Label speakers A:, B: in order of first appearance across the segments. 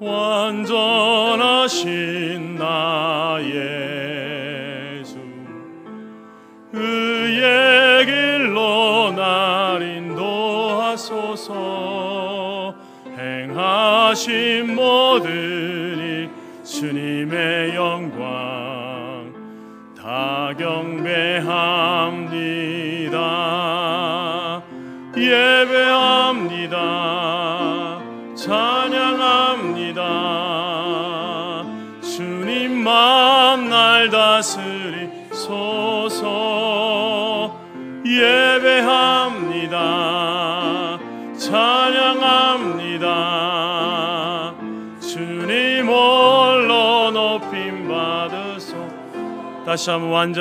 A: 완전하신 나의 주, 의의 길로 날 인도하소서. 행하신 모든 일 주님의 영광 다 경배합니다. 예배합니다. 찬양합니다. 주님만 날 다스리소서. 예배합니다. 찬양합니다. 주님 홀로 높임 받으소. 다시 한번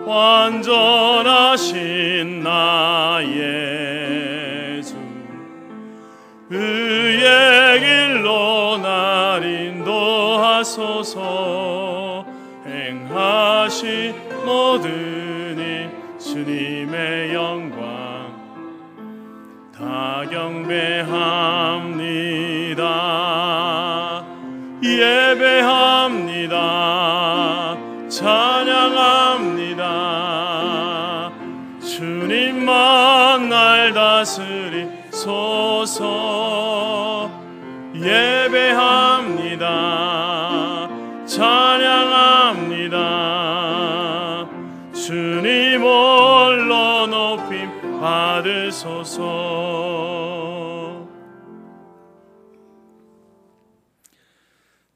A: 완전하신 나의 주, 의의 길로 날 인도하소서. 행하신 모든 일 주님의 영광 다 경배합니다. 예배합니다. 찬양합니다. 주님만 날 다스리소서. 예배합니다. 찬양합니다. 주님 홀로 높임 받으소서.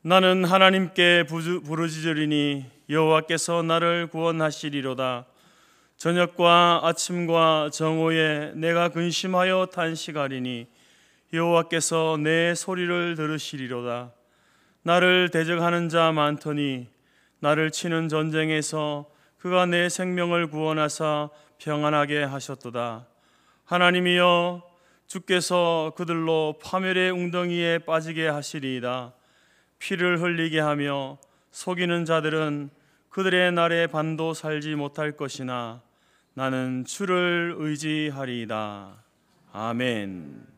A: 나는 하나님께 부르짖으리니 여호와께서 나를 구원하시리로다. 저녁과 아침과 정오에 내가 근심하여 탄식하리니 여호와께서 내 소리를 들으시리로다. 나를 대적하는 자 많더니 나를 치는 전쟁에서 그가 내 생명을 구원하사 평안하게 하셨도다. 하나님이여, 주께서 그들로 파멸의 웅덩이에 빠지게 하시리이다. 피를 흘리게 하며 속이는 자들은 그들의 날에 반도 살지 못할 것이나 나는 주를 의지하리이다. 아멘.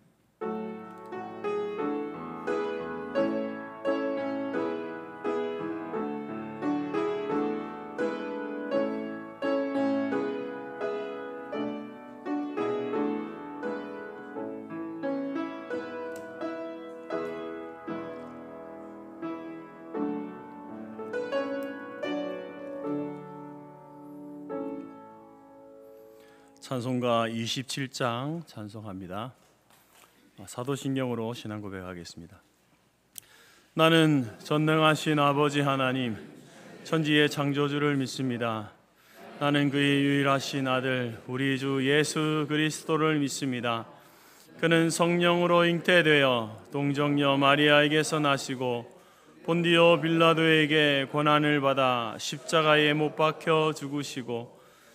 A: 찬송가 27장 찬송합니다. 사도신경으로 신앙 고백하겠습니다. 나는 전능하신 아버지 하나님, 천지의 창조주를 믿습니다. 나는 그의 유일하신 아들 우리 주 예수 그리스도를 믿습니다. 그는 성령으로 잉태되어 동정녀 마리아에게서 나시고 본디오 빌라도에게 고난을 받아 십자가에 못 박혀 죽으시고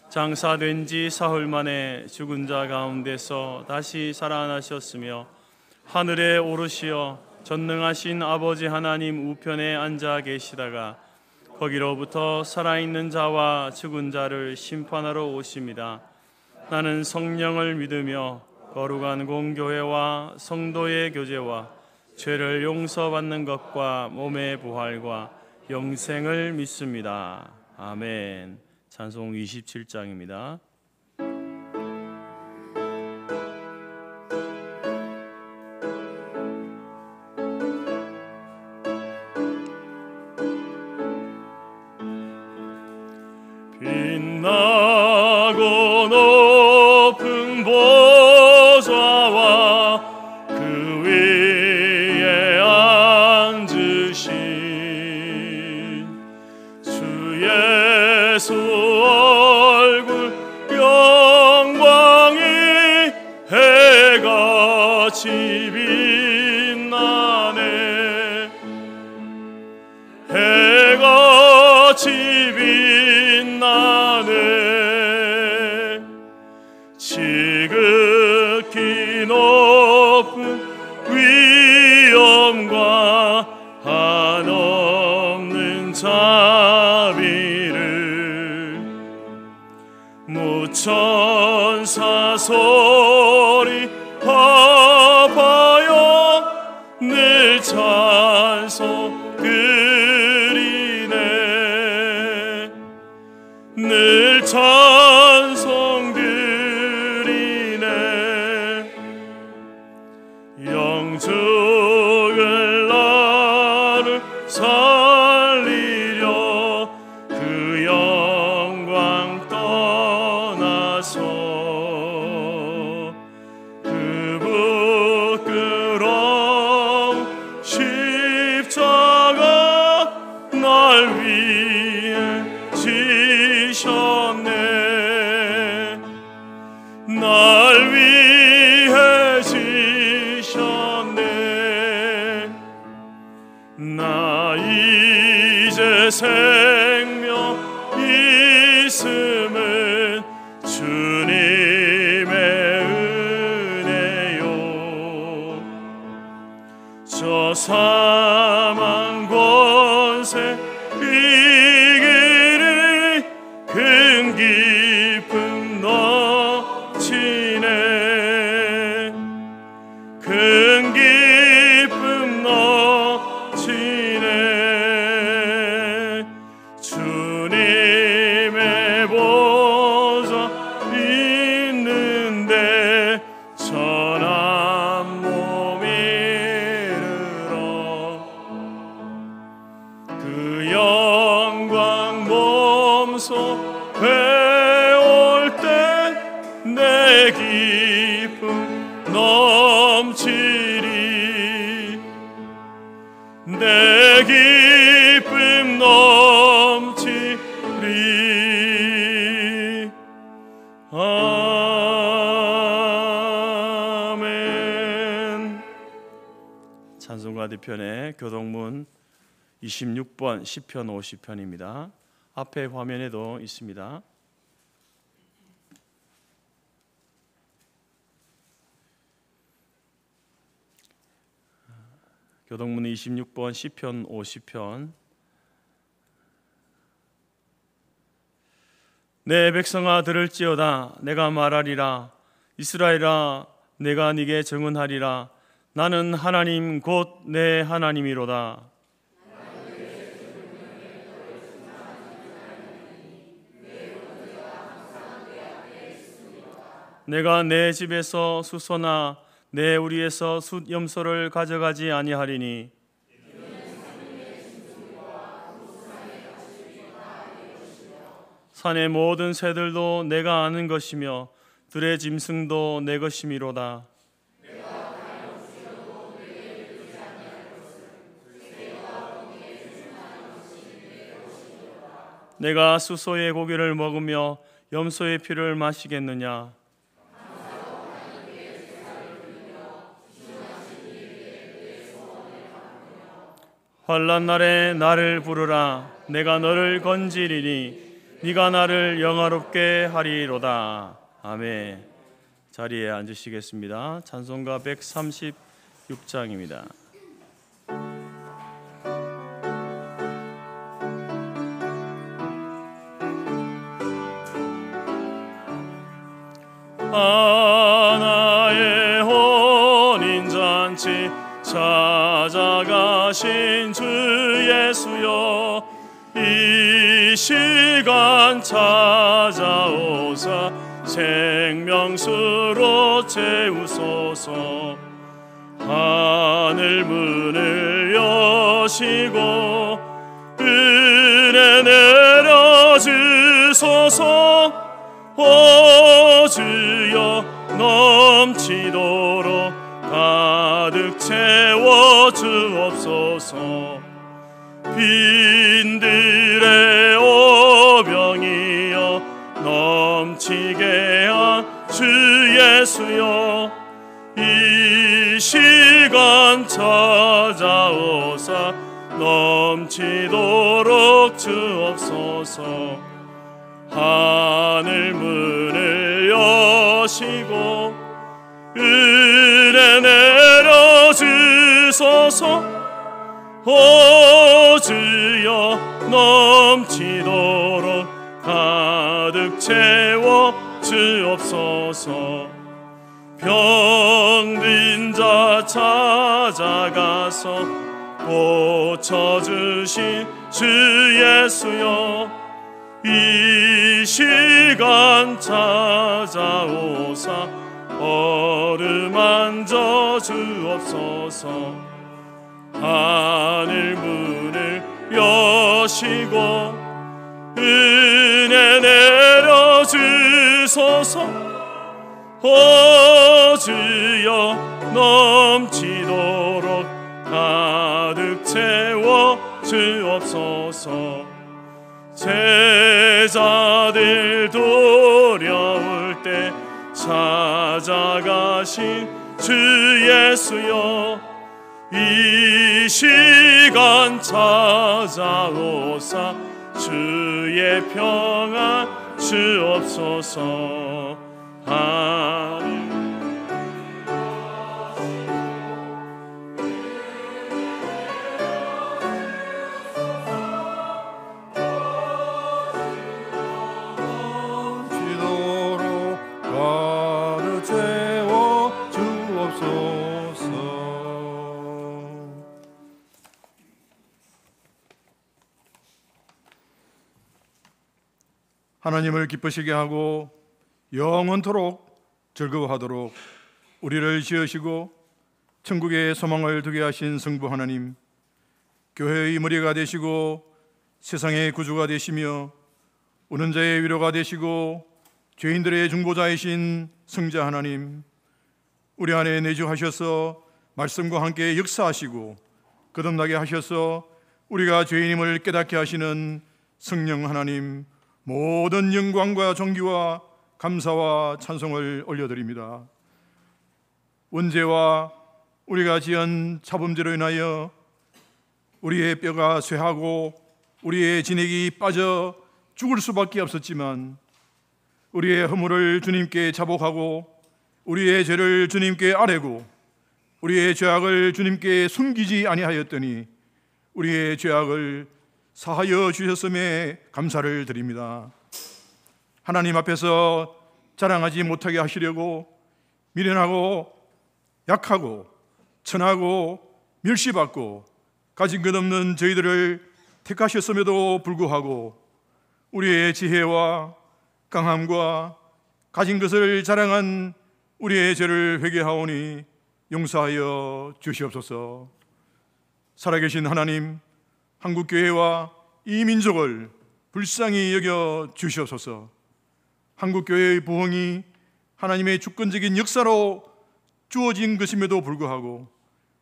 A: 장사된 지 사흘 만에 죽은 자 가운데서 다시 살아나셨으며 하늘에 오르시어 전능하신 아버지 하나님 우편에 앉아 계시다가 거기로부터 살아있는 자와 죽은 자를 심판하러 오십니다. 나는 성령을 믿으며 거룩한 공교회와 성도의 교제와 죄를 용서받는 것과 몸의 부활과 영생을 믿습니다. 아멘. 찬송 27장입니다. 빛나고 높은 보좌와 그 위에 앉으신 주 예수 얼굴 영광이 해같이 빛나네. 해같이 빛나네. 지극히 높은 위엄과 한없는 자비를 무천사 소리 합하여 찬송 드리네. 영적을 나를 살리려 그 영광 떠나서 그 부끄러운 십자가 날 위해 지셨네. 날 위해 지셨네. 나 이제 생명 있음은 주님의 은혜요. 저 사망 권세 이기리 큰 기쁨 넘치네. 큰 기쁨 넘치네. 주님의 보좌 있는데 전한 몸 이르러 그 영광 몸소 배울 때 내 기쁨 넘치리. 내 기쁨 넘치리. 아멘. 찬송가 뒤편에 교동문 26번 시편 50편입니다. 앞에 화면에도 있습니다. 교동문 26번 시편 50편. 내 백성아 들을지어다. 내가 말하리라. 이스라엘아 내가 네게 증언하리라. 나는 하나님 곧 내 하나님이로다. 내가 내 집에서 수소나 내 우리에서 숫염소를 가져가지 아니하리니 산의 모든 새들도 내가 아는 것이며 들의 짐승도 내 것이미로다. 내가 수소의 고기를 먹으며 염소의 피를 마시겠느냐. 환난 날에 나를 부르라. 내가 너를 건지리니 네가 나를 영화롭게 하리로다. 아멘. 자리에 앉으시겠습니다. 찬송가 136장입니다. 하나의 혼인잔치 찾아가신 주 예수여, 이 시간 찾아오사 생명수로 채우소서. 하늘 문을 여시고 은혜 내려주소서. 오 주여 넘치도록 가득 채워 주옵소서. 빈들의 오병이여 넘치게 한 주 예수여, 이 시간 찾아오사 넘치도록 주옵소서. 하늘 문을 여시고 은혜 내려주소서. 오 주여 넘치도록 가득 채워 주옵소서. 병든 자 찾아가서 고쳐주신 주 예수여, 이 시간 찾아오사 어루만져 주옵소서. 하늘 문을 여시고 은혜 내려 주소서. 주여 넘치도록 가득 채워 주옵소서. 제자들 도려올 때 찾아가신 주 예수여, 이 시간 찾아오사 주의 평안 주옵소서.
B: 하나님을 기쁘시게 하고 영원토록 즐거워하도록 우리를 지으시고 천국의 소망을 두게 하신 성부 하나님, 교회의 머리가 되시고 세상의 구주가 되시며 우는 자의 위로가 되시고 죄인들의 중보자이신 성자 하나님, 우리 안에 내주하셔서 말씀과 함께 역사하시고 거듭나게 하셔서 우리가 죄인임을 깨닫게 하시는 성령 하나님, 모든 영광과 존귀와 감사와 찬송을 올려드립니다. 원죄와 우리가 지은 자범죄로 인하여 우리의 뼈가 쇠하고 우리의 진액이 빠져 죽을 수밖에 없었지만, 우리의 허물을 주님께 자복하고 우리의 죄를 주님께 아뢰고 우리의 죄악을 주님께 숨기지 아니하였더니 우리의 죄악을 사하여 주셨음에 감사를 드립니다. 하나님 앞에서 자랑하지 못하게 하시려고 미련하고 약하고 천하고 멸시받고 가진 것 없는 저희들을 택하셨음에도 불구하고 우리의 지혜와 강함과 가진 것을 자랑한 우리의 죄를 회개하오니 용서하여 주시옵소서. 살아계신 하나님, 한국교회와 이 민족을 불쌍히 여겨 주시옵소서. 한국교회의 부흥이 하나님의 주권적인 역사로 주어진 것임에도 불구하고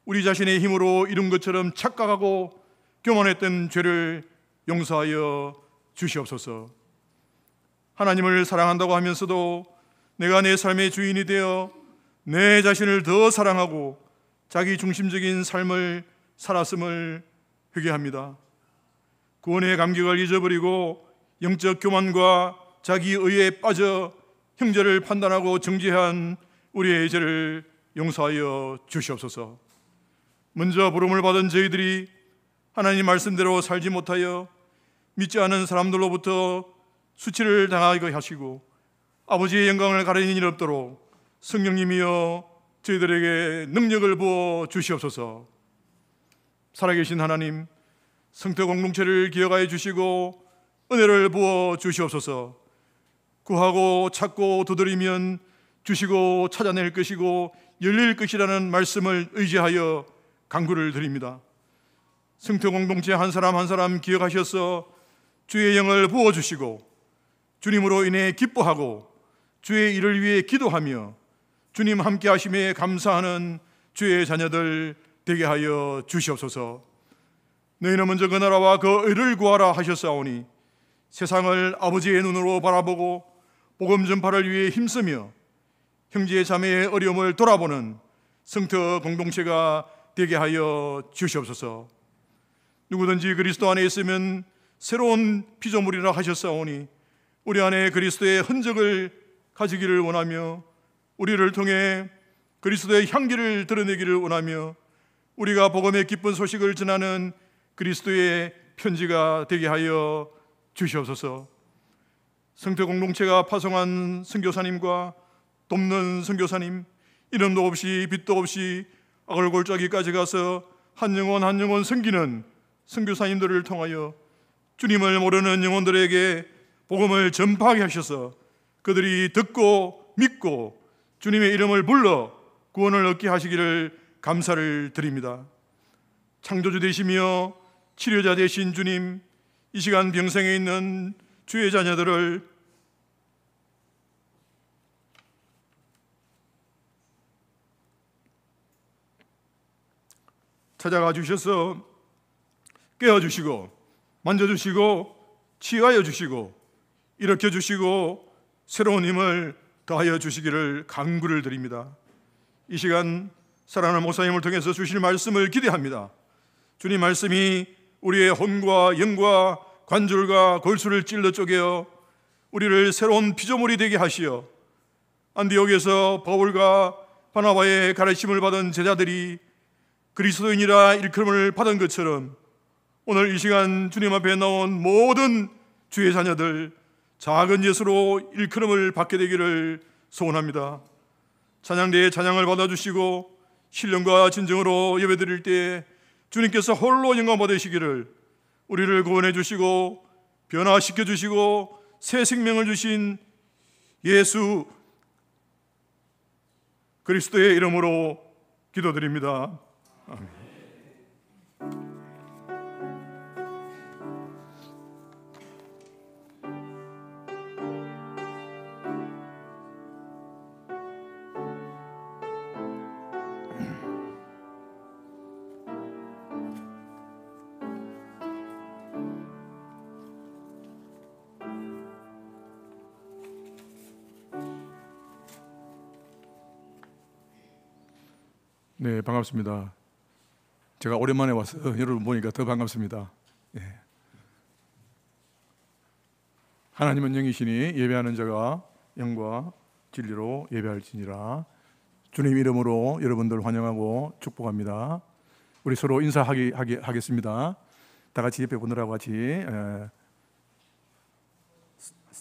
B: 우리 자신의 힘으로 이룬 것처럼 착각하고 교만했던 죄를 용서하여 주시옵소서. 하나님을 사랑한다고 하면서도 내가 내 삶의 주인이 되어 내 자신을 더 사랑하고 자기 중심적인 삶을 살았음을 회개합니다. 구원의 감격을 잊어버리고 영적 교만과 자기의에 빠져 형제를 판단하고 정죄한 우리의 죄를 용서하여 주시옵소서. 먼저 부름을 받은 저희들이 하나님 말씀대로 살지 못하여 믿지 않은 사람들로부터 수치를 당하게 하시고 아버지의 영광을 가리는 일 없도록 성령님이여 저희들에게 능력을 부어 주시옵소서. 살아계신 하나님, 성도 공동체를 기억하여 주시고 은혜를 부어 주시옵소서. 구하고 찾고 두드리면 주시고 찾아낼 것이고 열릴 것이라는 말씀을 의지하여 간구를 드립니다. 성도 공동체 한 사람 한 사람 기억하셔서 주의 영을 부어주시고 주님으로 인해 기뻐하고 주의 일을 위해 기도하며 주님 함께 하심에 감사하는 주의 자녀들 되게 하여 주시옵소서. 너희는 먼저 그 나라와 그 의를 구하라 하셨사오니 세상을 아버지의 눈으로 바라보고 복음 전파를 위해 힘쓰며 형제 자매의 어려움을 돌아보는 성도 공동체가 되게 하여 주시옵소서. 누구든지 그리스도 안에 있으면 새로운 피조물이라 하셨사오니 우리 안에 그리스도의 흔적을 가지기를 원하며 우리를 통해 그리스도의 향기를 드러내기를 원하며 우리가 복음의 기쁜 소식을 전하는 그리스도의 편지가 되게 하여 주시옵소서. 성도 공동체가 파송한 선교사님과 돕는 선교사님, 이름도 없이 빛도 없이 아글골짜기까지 가서 한 영혼 한 영혼 섬기는 선교사님들을 통하여 주님을 모르는 영혼들에게 복음을 전파하게 하셔서 그들이 듣고 믿고 주님의 이름을 불러 구원을 얻게 하시기를 감사를 드립니다. 창조주 되시며 치료자 되신 주님, 이 시간 병상에 있는 주의 자녀들을 찾아가 주셔서 깨워주시고 만져주시고 치유하여 주시고 일으켜 주시고 새로운 힘을 더하여 주시기를 간구를 드립니다. 이 시간 사랑하는 목사님을 통해서 주실 말씀을 기대합니다. 주님 말씀이 우리의 혼과 영과 관절과 골수를 찔러 쪼개어 우리를 새로운 피조물이 되게 하시어 안디옥에서 바울과 바나바의 가르침을 받은 제자들이 그리스도인이라 일컬음을 받은 것처럼 오늘 이 시간 주님 앞에 나온 모든 주의 자녀들 작은 예수로 일컬음을 받게 되기를 소원합니다. 찬양대의 찬양을 받아주시고 신령과 진정으로 예배드릴 때 주님께서 홀로 영광 받으시기를, 우리를 구원해 주시고 변화시켜 주시고 새 생명을 주신 예수 그리스도의 이름으로 기도드립니다. 아멘. 네, 반갑습니다. 제가 오랜만에 와서 여러분 보니까 더 반갑습니다. 예. 하나님은 영이시니 예배하는 자가 영과 진리로 예배할지니라. 주님 이름으로 여러분들 환영하고 축복합니다. 우리 서로 인사하겠습니다. 다 같이 예배 보느라고 같이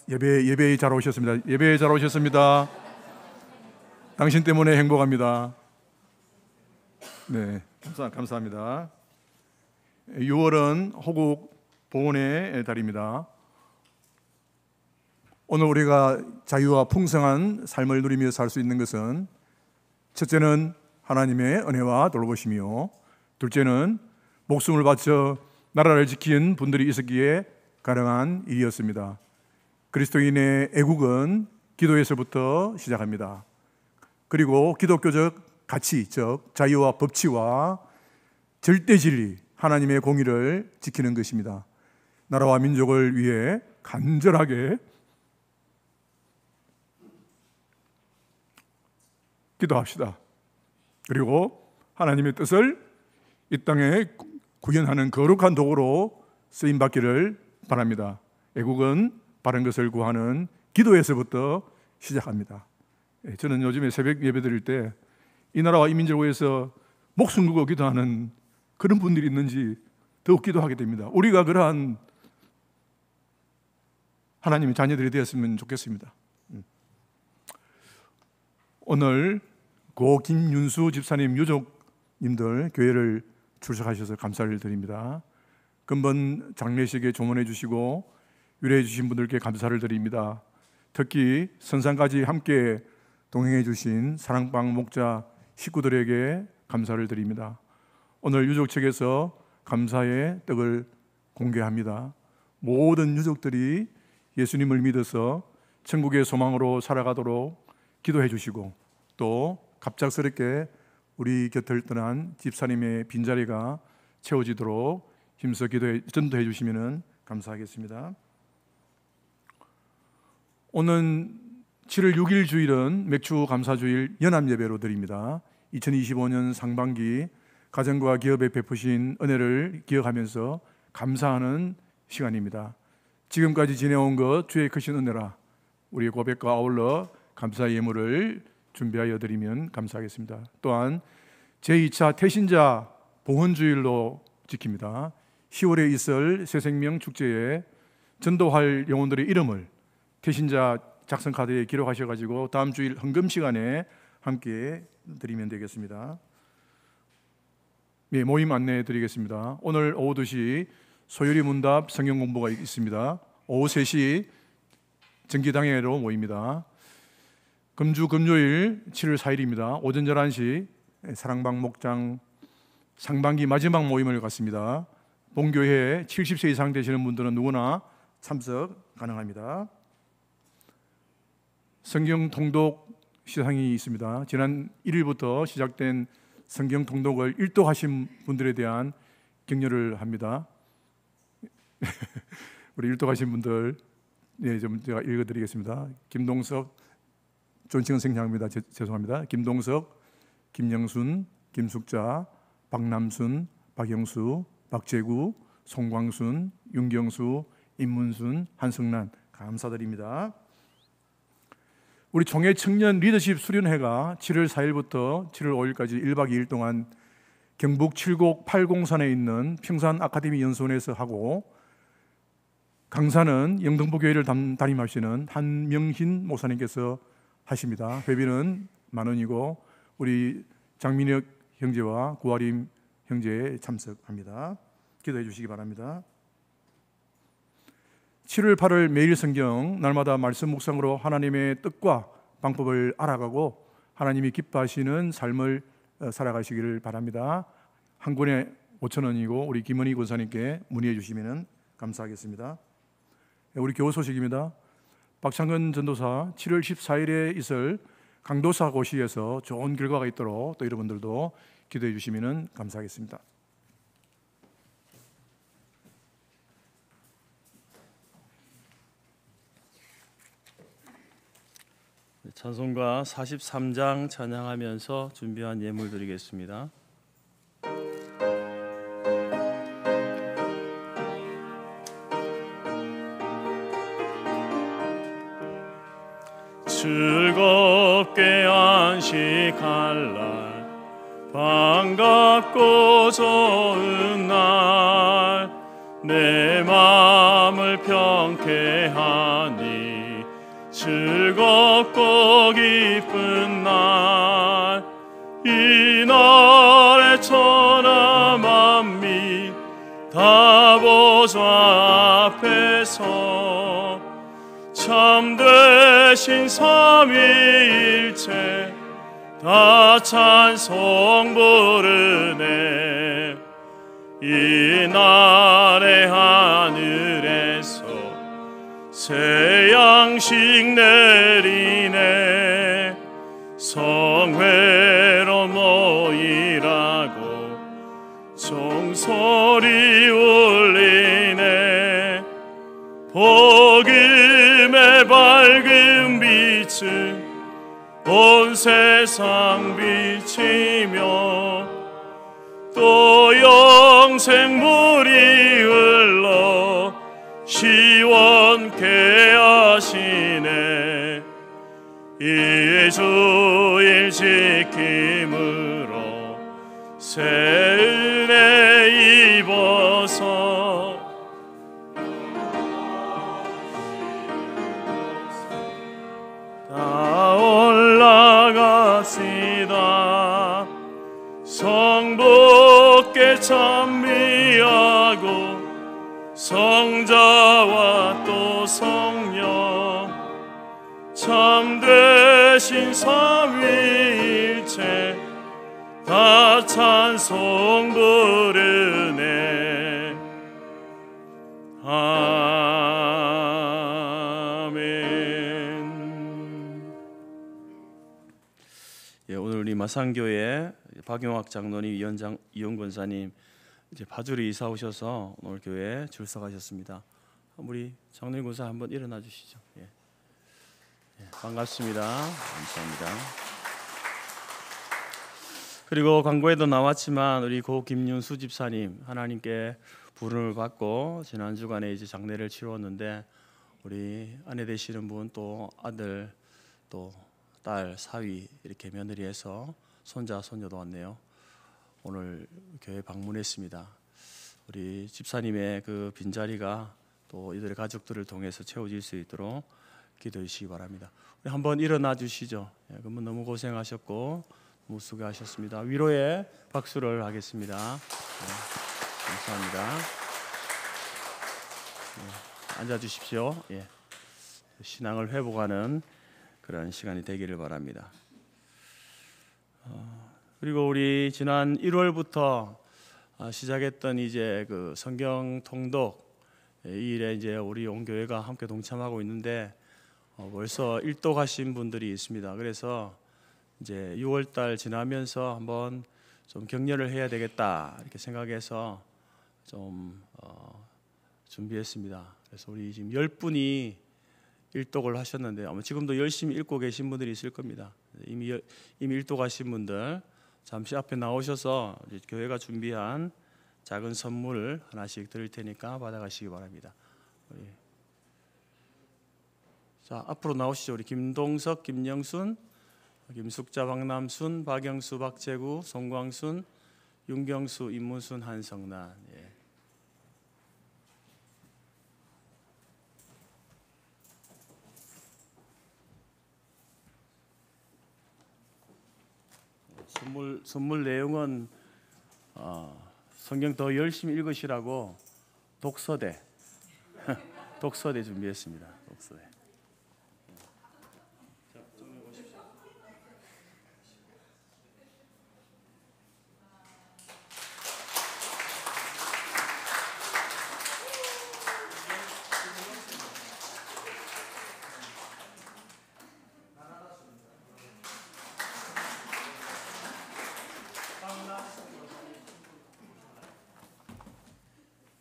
B: 예배에 잘 오셨습니다. 예배에 잘 오셨습니다. 당신 때문에 행복합니다. 네, 감사합니다. 6월은 호국 보훈의 달입니다. 오늘 우리가 자유와 풍성한 삶을 누리며 살 수 있는 것은 첫째는 하나님의 은혜와 돌보심이요, 둘째는 목숨을 바쳐 나라를 지킨 분들이 있었기에 가능한 일이었습니다. 그리스도인의 애국은 기도에서부터 시작합니다. 그리고 기독교적 가치, 즉 자유와 법치와 절대 진리, 하나님의 공의를 지키는 것입니다. 나라와 민족을 위해 간절하게 기도합시다. 그리고 하나님의 뜻을 이 땅에 구현하는 거룩한 도구로 쓰임받기를 바랍니다. 애국은 바른 것을 구하는 기도에서부터 시작합니다. 저는 요즘에 새벽 예배 드릴 때 이 나라와 이 민족을 위해서 목숨 걸고 기도하는 그런 분들이 있는지 더욱 기도하게 됩니다. 우리가 그러한 하나님의 자녀들이 되었으면 좋겠습니다. 오늘 고 김윤수 집사님 유족님들 교회를 출석하셔서 감사를 드립니다. 근본 장례식에 조문해 주시고 위로해 주신 분들께 감사를 드립니다. 특히 선상까지 함께 동행해 주신 사랑방 목자 식구들에게 감사를 드립니다. 오늘 유족 측에서 감사의 떡을 공개합니다. 모든 유족들이 예수님을 믿어서 천국의 소망으로 살아가도록 기도해 주시고 또 갑작스럽게 우리 곁을 떠난 집사님의 빈자리가 채워지도록 힘써 전도해 주시면 감사하겠습니다. 오늘 7월 6일 주일은 맥주 감사주일 연합예배로 드립니다. 2025년 상반기 가정과 기업에 베푸신 은혜를 기억하면서 감사하는 시간입니다. 지금까지 지내온 것 주의 크신 은혜라 우리의 고백과 아울러 감사의 예물을 준비하여 드리면 감사하겠습니다. 또한 제2차 태신자 봉헌주일로 지킵니다. 10월에 있을 새생명 축제에 전도할 영혼들의 이름을 태신자 작성 카드에 기록하셔가지고 다음 주일 헌금 시간에 함께 드리면 되겠습니다. 네, 모임 안내해 드리겠습니다. 오늘 오후 2시 소율이 문답 성경 공부가 있습니다. 오후 3시 정기당회로 모입니다. 금주 금요일 7월 4일입니다. 오전 11시 사랑방 목장 상반기 마지막 모임을 갖습니다. 본교회에 70세 이상 되시는 분들은 누구나 참석 가능합니다. 성경 통독 시상이 있습니다. 지난 1일부터 시작된 성경 통독을 일독하신 분들에 대한 격려를 합니다. 우리 일독하신 분들, 좀 제가 읽어드리겠습니다. 김동석, 존칭은 생략합니다. 죄송합니다. 김동석, 김영순, 김숙자, 박남순, 박영수, 박재구, 송광순, 윤경수, 임문순, 한승란, 감사드립니다. 우리 총회 청년 리더십 수련회가 7월 4일부터 7월 5일까지 1박 2일 동안 경북 칠곡 팔공산에 있는 평산 아카데미 연수원에서 하고, 강사는 영등포교회를 담임하시는 한명신 목사님께서 하십니다. 회비는 10,000원이고 우리 장민혁 형제와 구아림 형제 참석합니다. 기도해 주시기 바랍니다. 7월 8월 매일 성경 날마다 말씀 묵상으로 하나님의 뜻과 방법을 알아가고 하나님이 기뻐하시는 삶을 살아가시기를 바랍니다. 한 권에 5,000원이고 우리 김은희 권사님께 문의해 주시면 감사하겠습니다. 우리 교우 소식입니다. 박창근 전도사 7월 14일에 있을 강도사 고시에서 좋은 결과가 있도록 또 여러분들도 기도해 주시면 감사하겠습니다.
A: 찬송가 43장 찬양하면서 준비한 예물 드리겠습니다. 즐겁게 안식할 날, 반갑고 좋은 날, 내 마음을 평쾌하니 즐겁고 기쁜 날, 이 날에 천하 만민 다 보좌 앞에서 참되신 삼위일체 다 찬송 부르네. 이 날에 하늘에서 새 양식 내리네. 성회로 모이라고 종소리 울리네. 복음의 밝은 빛은 온 세상 비치며 또 영생물이 흘러 시원케 하시네. 이 주일 지킴으로 새 은혜 입어서 다 올라갑시다. 성부께 찬미하고 성자와 또 성령 참되신 삼위일체 다 찬송 부르네. 아멘. 오늘 우리 마산교회 박용학 장로님, 위원장 이용 권사님 이제 파주리 이사 오셔서 오늘 교회에 출석하셨습니다. 우리 장로님 권사 한번 일어나 주시죠. 반갑습니다. 감사합니다. 그리고 광고에도 나왔지만 우리 고 김윤수 집사님 하나님께 부름을 받고 지난 주간에 이제 장례를 치루었는데 우리 아내 되시는 분 또 아들 또 딸 사위 이렇게 며느리해서 손자 손녀도 왔네요. 오늘 교회 방문했습니다. 우리 집사님의 그 빈자리가 또 이들의 가족들을 통해서 채워질 수 있도록 기도해 주시기 바랍니다. 우리 한번 일어나 주시죠. 그러면 너무 고생하셨고 너무 수고하셨습니다. 위로의 박수를 하겠습니다. 감사합니다. 앉아 주십시오. 신앙을 회복하는 그런 시간이 되기를 바랍니다. 그리고 우리 지난 1월부터 시작했던 이제 그 성경 통독 이 일에 이제 우리 온 교회가 함께 동참하고 있는데 벌써 1도 가신 분들이 있습니다. 그래서 이제 6월달 지나면서 한번 좀 격려를 해야 되겠다 이렇게 생각해서 좀 준비했습니다. 그래서 우리 지금 10분이 일독을 하셨는데 아마 지금도 열심히 읽고 계신 분들이 있을 겁니다. 이미 일독하신 분들 잠시 앞에 나오셔서 이제 교회가 준비한 작은 선물 하나씩 드릴 테니까 받아가시기 바랍니다. 자, 앞으로 나오시죠. 우리 김동석, 김영순, 김숙자, 박남순, 박영수, 박재구, 송광순, 윤경수, 임문순, 한성란. 예. 선물 내용은 성경 더 열심히 읽으시라고 독서대 독서대 준비했습니다. 독서대. 자, 정리해 보십시오.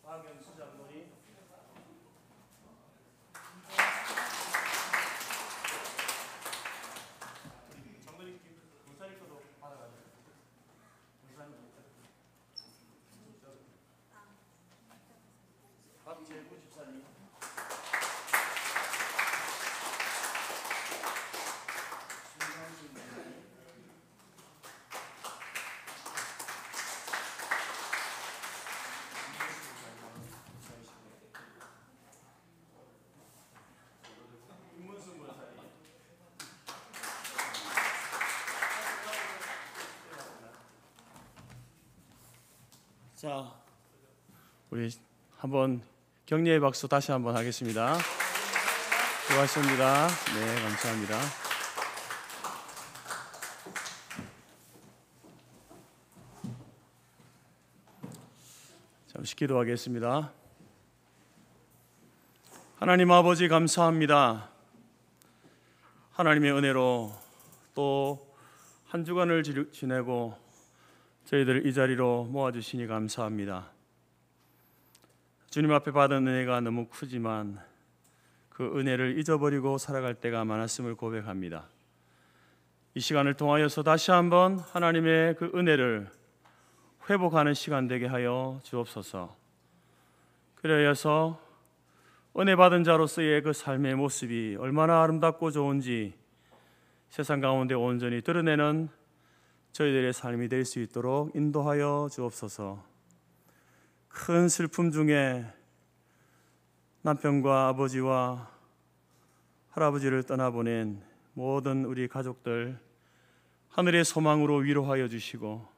A: 박영수 장로님, 장로님 군사님 것도 받아가지고 군사님 박재구 집사님. 자, 우리 한번 격려의 박수 다시 한번 하겠습니다. 수고하셨습니다. 네, 감사합니다. 잠시 기도하겠습니다. 하나님 아버지 감사합니다. 하나님의 은혜로 또 한 주간을 지내고 저희들 이 자리로 모아주시니 감사합니다. 주님 앞에 받은 은혜가 너무 크지만 그 은혜를 잊어버리고 살아갈 때가 많았음을 고백합니다. 이 시간을 통하여서 다시 한번 하나님의 그 은혜를 회복하는 시간 되게 하여 주옵소서. 그래서 은혜 받은 자로서의 그 삶의 모습이 얼마나 아름답고 좋은지 세상 가운데 온전히 드러내는 저희들의 삶이 될 수 있도록 인도하여 주옵소서. 큰 슬픔 중에 남편과 아버지와 할아버지를 떠나보낸 모든 우리 가족들 하늘의 소망으로 위로하여 주시고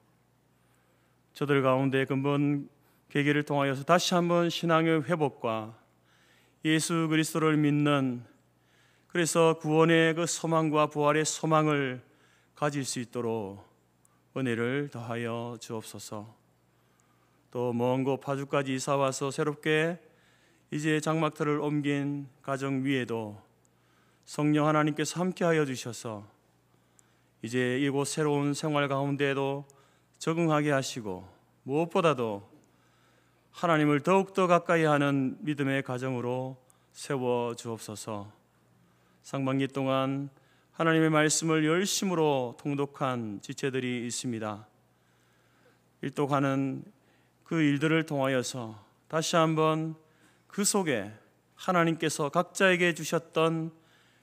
A: 저들 가운데 근본 계기를 통하여서 다시 한번 신앙의 회복과 예수 그리스도를 믿는 그래서 구원의 그 소망과 부활의 소망을 가질 수 있도록 은혜를 더하여 주옵소서. 또 먼 곳 파주까지 이사와서 새롭게 이제 장막터를 옮긴 가정 위에도 성령 하나님께서 함께하여 주셔서 이제 이곳 새로운 생활 가운데에도 적응하게 하시고 무엇보다도 하나님을 더욱더 가까이 하는 믿음의 가정으로 세워 주옵소서. 상반기 동안 하나님의 말씀을 열심으로 통독한 지체들이 있습니다. 일독하는 그 일들을 통하여서 다시 한번 그 속에 하나님께서 각자에게 주셨던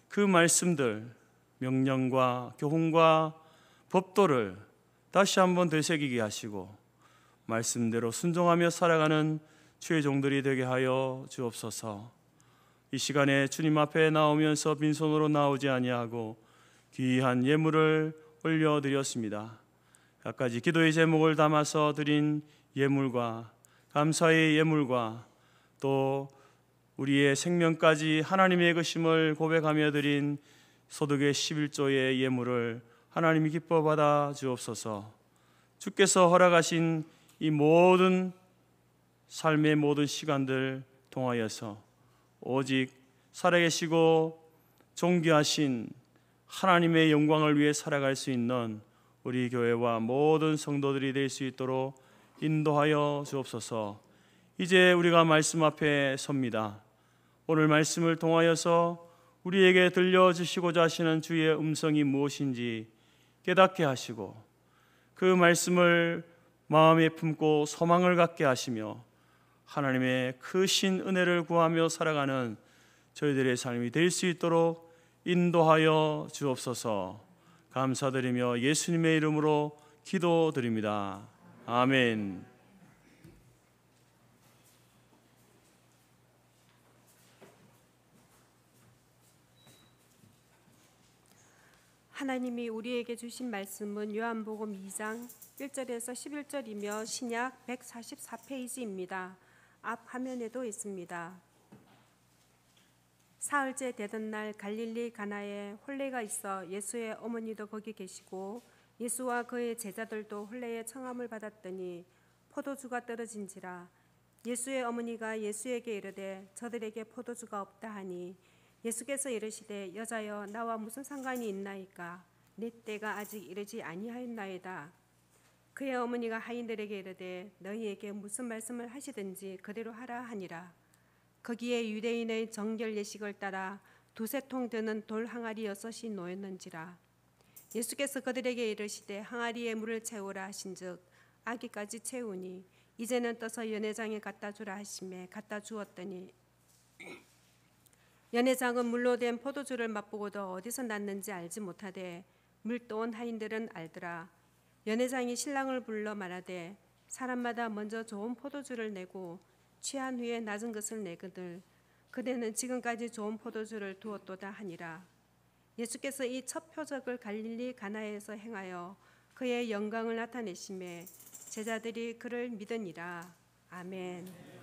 A: 그 말씀들, 명령과 교훈과 법도를 다시 한번 되새기게 하시고 말씀대로 순종하며 살아가는 주의 종들이 되게 하여 주옵소서. 이 시간에 주님 앞에 나오면서 빈손으로 나오지 아니하고 귀한 예물을 올려드렸습니다. 갖가지 기도의 제목을 담아서 드린 예물과 감사의 예물과 또 우리의 생명까지 하나님의 것임을 고백하며 드린 소득의 11조의 예물을 하나님이 기뻐 받아 주옵소서. 주께서 허락하신 이 모든 삶의 모든 시간들 통하여서 오직 살아계시고 존귀하신 하나님의 영광을 위해 살아갈 수 있는 우리 교회와 모든 성도들이 될 수 있도록 인도하여 주옵소서. 이제 우리가 말씀 앞에 섭니다. 오늘 말씀을 통하여서 우리에게 들려주시고자 하시는 주의 음성이 무엇인지 깨닫게 하시고 그 말씀을 마음에 품고 소망을 갖게 하시며 하나님의 크신 은혜를 구하며 살아가는 저희들의 삶이 될 수 있도록 인도하여 주옵소서. 감사드리며 예수님의 이름으로 기도드립니다. 아멘.
C: 하나님이 우리에게 주신 말씀은 요한복음 2장 1절에서 11절이며 신약 144페이지입니다. 앞 화면에도 있습니다. 사흘째 되던 날 갈릴리 가나에 혼례가 있어 예수의 어머니도 거기 계시고 예수와 그의 제자들도 혼례의 청함을 받았더니 포도주가 떨어진지라. 예수의 어머니가 예수에게 이르되 저들에게 포도주가 없다 하니 예수께서 이르시되 여자여 나와 무슨 상관이 있나이까? 내 때가 아직 이르지 아니하였나이다. 그의 어머니가 하인들에게 이르되 너희에게 무슨 말씀을 하시든지 그대로 하라 하니라. 거기에 유대인의 정결 예식을 따라 두세 통 드는 돌 항아리 6이 놓였는지라. 예수께서 그들에게 이르시되 항아리에 물을 채우라 하신즉 아기까지 채우니 이제는 떠서 연회장에 갖다 주라 하시매 갖다 주었더니 연회장은 물로 된 포도주를 맛보고도 어디서 났는지 알지 못하되 물 떠온 하인들은 알더라. 연회장이 신랑을 불러 말하되 사람마다 먼저 좋은 포도주를 내고 취한 후에 낮은 것을 내거늘 그대는 지금까지 좋은 포도주를 두었도다 하니라. 예수께서 이 첫 표적을 갈릴리 가나에서 행하여 그의 영광을 나타내심에 제자들이 그를 믿으니라. 아멘.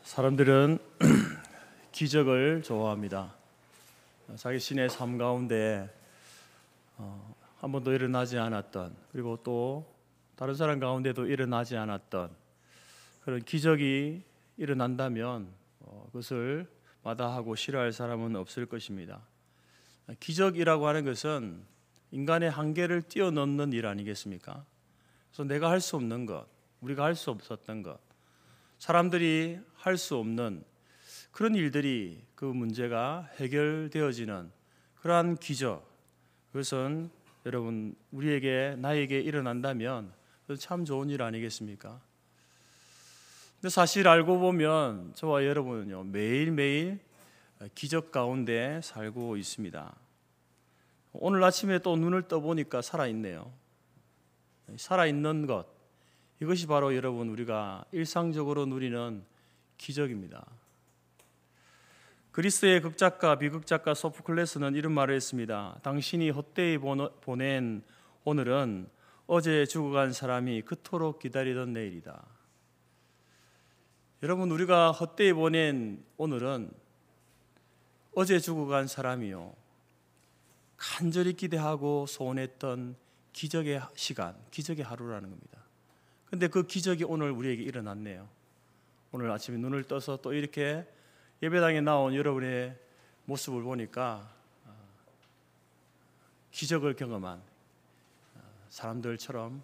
A: 사람들은 기적을 좋아합니다. 자기 신의 삶 가운데 한 번도 일어나지 않았던, 그리고 또 다른 사람 가운데도 일어나지 않았던 그런 기적이 일어난다면 그것을 마다하고 싫어할 사람은 없을 것입니다. 기적이라고 하는 것은 인간의 한계를 뛰어넘는 일 아니겠습니까? 그래서 내가 할 수 없는 것, 우리가 할 수 없었던 것, 사람들이 할 수 없는 그런 일들이, 그 문제가 해결되어지는 그러한 기적, 그것은 여러분 나에게 일어난다면 참 좋은 일 아니겠습니까? 근데 사실 알고 보면 저와 여러분은요, 매일매일 기적 가운데 살고 있습니다. 오늘 아침에 또 눈을 떠보니까 살아있네요. 살아있는 것, 이것이 바로 여러분 우리가 일상적으로 누리는 기적입니다. 그리스의 극작가, 비극작가 소포클레스는 이런 말을 했습니다. 당신이 헛되이 보낸 오늘은 어제 죽어간 사람이 그토록 기다리던 내일이다. 여러분, 우리가 헛되이 보낸 오늘은 어제 죽어간 사람이요, 간절히 기대하고 소원했던 기적의 시간, 기적의 하루라는 겁니다. 근데 그 기적이 오늘 우리에게 일어났네요. 오늘 아침에 눈을 떠서 또 이렇게 예배당에 나온 여러분의 모습을 보니까 기적을 경험한 사람들처럼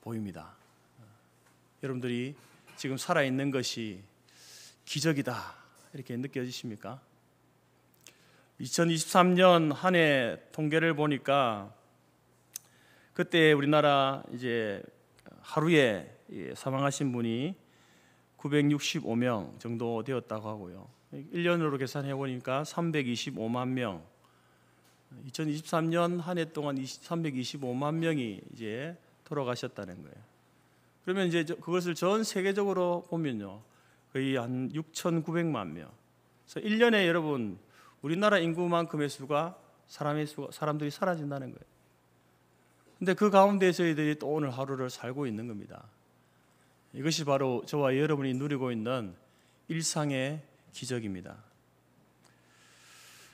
A: 보입니다. 여러분들이 지금 살아있는 것이 기적이다, 이렇게 느껴지십니까? 2023년 한 해 통계를 보니까 그때 우리나라 이제 하루에 사망하신 분이 965명 정도 되었다고 하고요. 1년으로 계산해 보니까 325만 명. 2023년 한 해 동안 325만 명이 이제 돌아가셨다는 거예요. 그러면 이제 그것을 전 세계적으로 보면요, 거의 한 6,900만 명. 그래서 1년에 여러분 우리나라 인구만큼의 수가 사람들이 사라진다는 거예요. 근데 그 가운데 저희들이 또 오늘 하루를 살고 있는 겁니다. 이것이 바로 저와 여러분이 누리고 있는 일상의 기적입니다.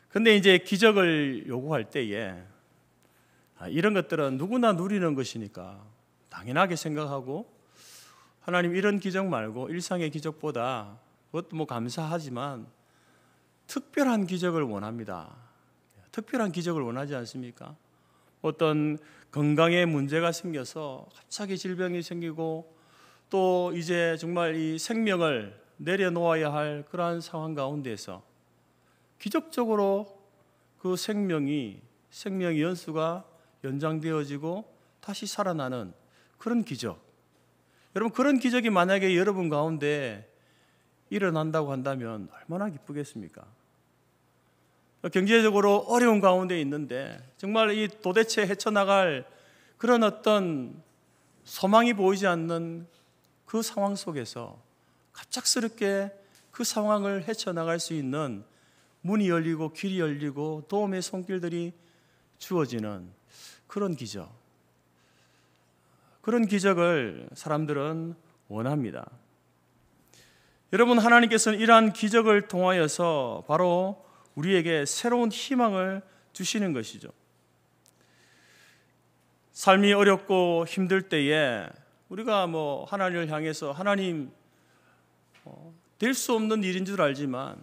A: 근데 이제 기적을 요구할 때에 이런 것들은 누구나 누리는 것이니까 당연하게 생각하고, 하나님 이런 기적 말고 일상의 기적보다, 그것도 뭐 감사하지만 특별한 기적을 원합니다. 특별한 기적을 원하지 않습니까? 어떤 건강에 문제가 생겨서 갑자기 질병이 생기고 또 이제 정말 이 생명을 내려놓아야 할 그러한 상황 가운데서 기적적으로 그 생명의 연수가 연장되어지고 다시 살아나는 그런 기적. 여러분, 그런 기적이 만약에 여러분 가운데 일어난다고 한다면 얼마나 기쁘겠습니까? 경제적으로 어려운 가운데 있는데 정말 이 도대체 헤쳐나갈 그런 어떤 소망이 보이지 않는 그 상황 속에서 갑작스럽게 그 상황을 헤쳐나갈 수 있는 문이 열리고 길이 열리고 도움의 손길들이 주어지는 그런 기적, 그런 기적을 사람들은 원합니다. 여러분, 하나님께서는 이러한 기적을 통하여서 바로 우리에게 새로운 희망을 주시는 것이죠. 삶이 어렵고 힘들 때에 우리가 뭐 하나님을 향해서, 하나님 될 수 없는 일인 줄 알지만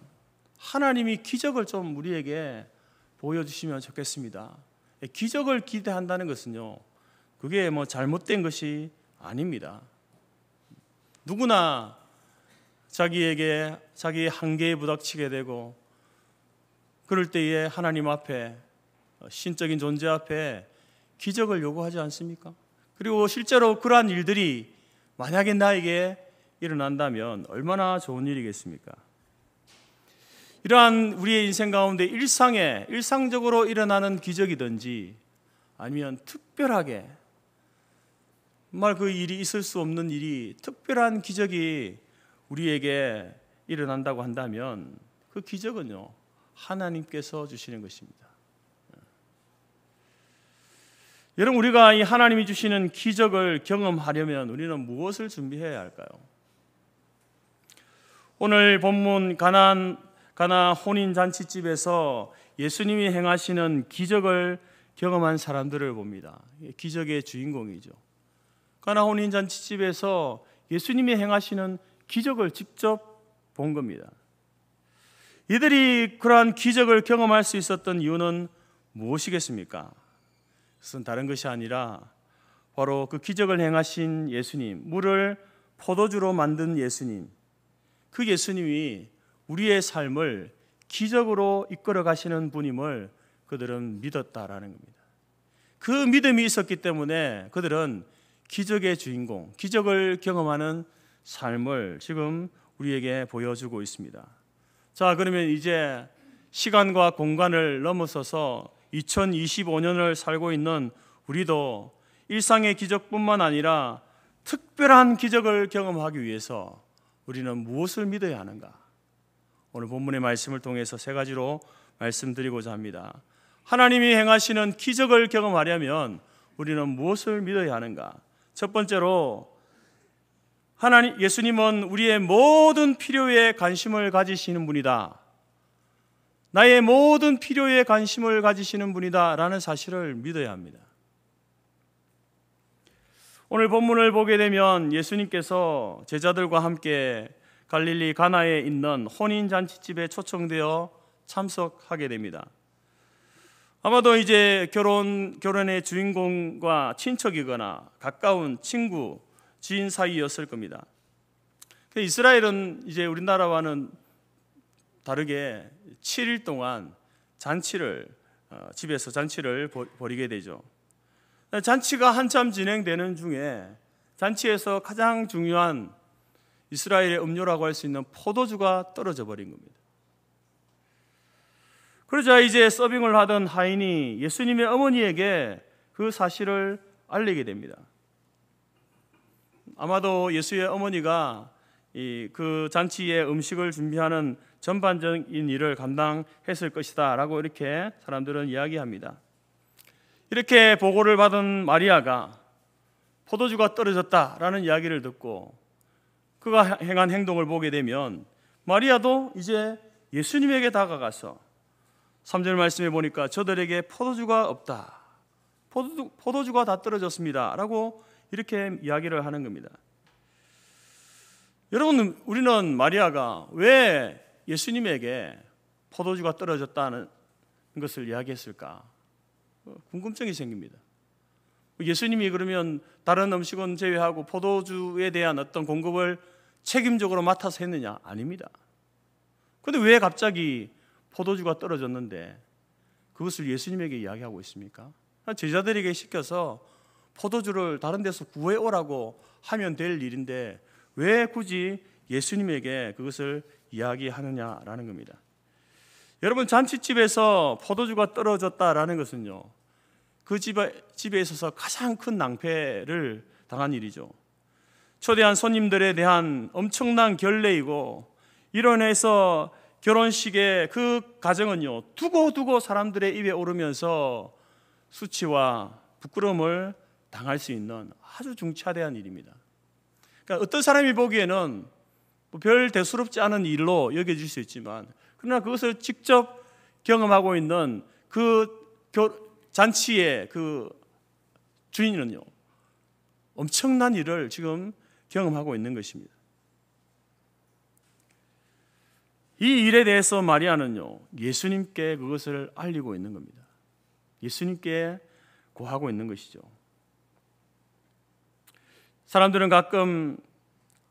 A: 하나님이 기적을 좀 우리에게 보여주시면 좋겠습니다. 기적을 기대한다는 것은요, 그게 뭐 잘못된 것이 아닙니다. 누구나 자기의 한계에 부닥치게 되고, 그럴 때에 하나님 앞에, 신적인 존재 앞에 기적을 요구하지 않습니까? 그리고 실제로 그러한 일들이 만약에 나에게 일어난다면 얼마나 좋은 일이겠습니까? 이러한 우리의 인생 가운데 일상적으로 일어나는 기적이든지, 아니면 특별하게 정말 그 일이 있을 수 없는 일이, 특별한 기적이 우리에게 일어난다고 한다면 그 기적은요, 하나님께서 주시는 것입니다. 여러분, 우리가 이 하나님이 주시는 기적을 경험하려면 우리는 무엇을 준비해야 할까요? 오늘 본문 가나 혼인 잔치집에서 예수님이 행하시는 기적을 경험한 사람들을 봅니다. 기적의 주인공이죠. 가나 혼인 잔치집에서 예수님이 행하시는 기적을 직접 본 겁니다. 이들이 그러한 기적을 경험할 수 있었던 이유는 무엇이겠습니까? 그것은 다른 것이 아니라 바로 그 기적을 행하신 예수님, 물을 포도주로 만든 예수님, 그 예수님이 우리의 삶을 기적으로 이끌어 가시는 분임을 그들은 믿었다라는 겁니다. 그 믿음이 있었기 때문에 그들은 기적의 주인공, 기적을 경험하는 삶을 지금 우리에게 보여주고 있습니다. 자, 그러면 이제 시간과 공간을 넘어서서 2025년을 살고 있는 우리도 일상의 기적뿐만 아니라 특별한 기적을 경험하기 위해서 우리는 무엇을 믿어야 하는가? 오늘 본문의 말씀을 통해서 세 가지로 말씀드리고자 합니다. 하나님이 행하시는 기적을 경험하려면 우리는 무엇을 믿어야 하는가? 첫 번째로 예수님은 우리의 모든 필요에 관심을 가지시는 분이다. 나의 모든 필요에 관심을 가지시는 분이다 라는 사실을 믿어야 합니다. 오늘 본문을 보게 되면 예수님께서 제자들과 함께 갈릴리 가나에 있는 혼인잔치집에 초청되어 참석하게 됩니다. 아마도 이제 결혼의 주인공과 친척이거나 가까운 친구, 지인 사이였을 겁니다. 이스라엘은 이제 우리나라와는 다르게 7일 동안 집에서 잔치를 벌이게 되죠. 잔치가 한참 진행되는 중에 잔치에서 가장 중요한 이스라엘의 음료라고 할 수 있는 포도주가 떨어져 버린 겁니다. 그러자 이제 서빙을 하던 하인이 예수님의 어머니에게 그 사실을 알리게 됩니다. 아마도 예수의 어머니가 그 잔치에 음식을 준비하는 전반적인 일을 감당했을 것이다 라고 이렇게 사람들은 이야기합니다. 이렇게 보고를 받은 마리아가 포도주가 떨어졌다라는 이야기를 듣고 그가 행한 행동을 보게 되면 마리아도 이제 예수님에게 다가가서 3절 말씀에 보니까 저들에게 포도주가 없다, 포도주가 다 떨어졌습니다 라고 이렇게 이야기를 하는 겁니다. 여러분, 우리는 마리아가 왜 예수님에게 포도주가 떨어졌다는 것을 이야기했을까? 궁금증이 생깁니다. 예수님이 그러면 다른 음식은 제외하고 포도주에 대한 어떤 공급을 책임적으로 맡아서 했느냐? 아닙니다. 그런데 왜 갑자기 포도주가 떨어졌는데 그것을 예수님에게 이야기하고 있습니까? 제자들에게 시켜서 포도주를 다른 데서 구해오라고 하면 될 일인데 왜 굳이 예수님에게 그것을 이야기하느냐라는 겁니다. 여러분, 잔치집에서 포도주가 떨어졌다라는 것은요, 그 집에 있어서 가장 큰 낭패를 당한 일이죠. 초대한 손님들에 대한 엄청난 결례이고, 이로 인해서 결혼식의 그 가정은요, 두고두고 사람들의 입에 오르면서 수치와 부끄러움을 당할 수 있는 아주 중차대한 일입니다. 그러니까 어떤 사람이 보기에는 별 대수롭지 않은 일로 여겨질 수 있지만, 그러나 그것을 직접 경험하고 있는 그 잔치의 그 주인은요, 엄청난 일을 지금 경험하고 있는 것입니다. 이 일에 대해서 마리아는요, 예수님께 그것을 알리고 있는 겁니다. 예수님께 고하고 있는 것이죠. 사람들은 가끔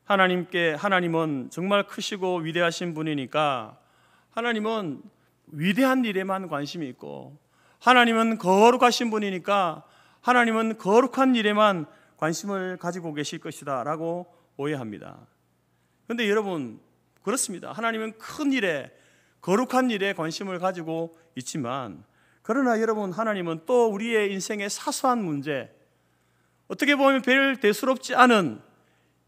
A: 하나님은 정말 크시고 위대하신 분이니까 하나님은 위대한 일에만 관심이 있고, 하나님은 거룩하신 분이니까 하나님은 거룩한 일에만 관심을 가지고 계실 것이다 라고 오해합니다. 그런데 여러분, 그렇습니다. 하나님은 큰 일에, 거룩한 일에 관심을 가지고 있지만, 그러나 여러분, 하나님은 또 우리의 인생의 사소한 문제, 어떻게 보면 별 대수롭지 않은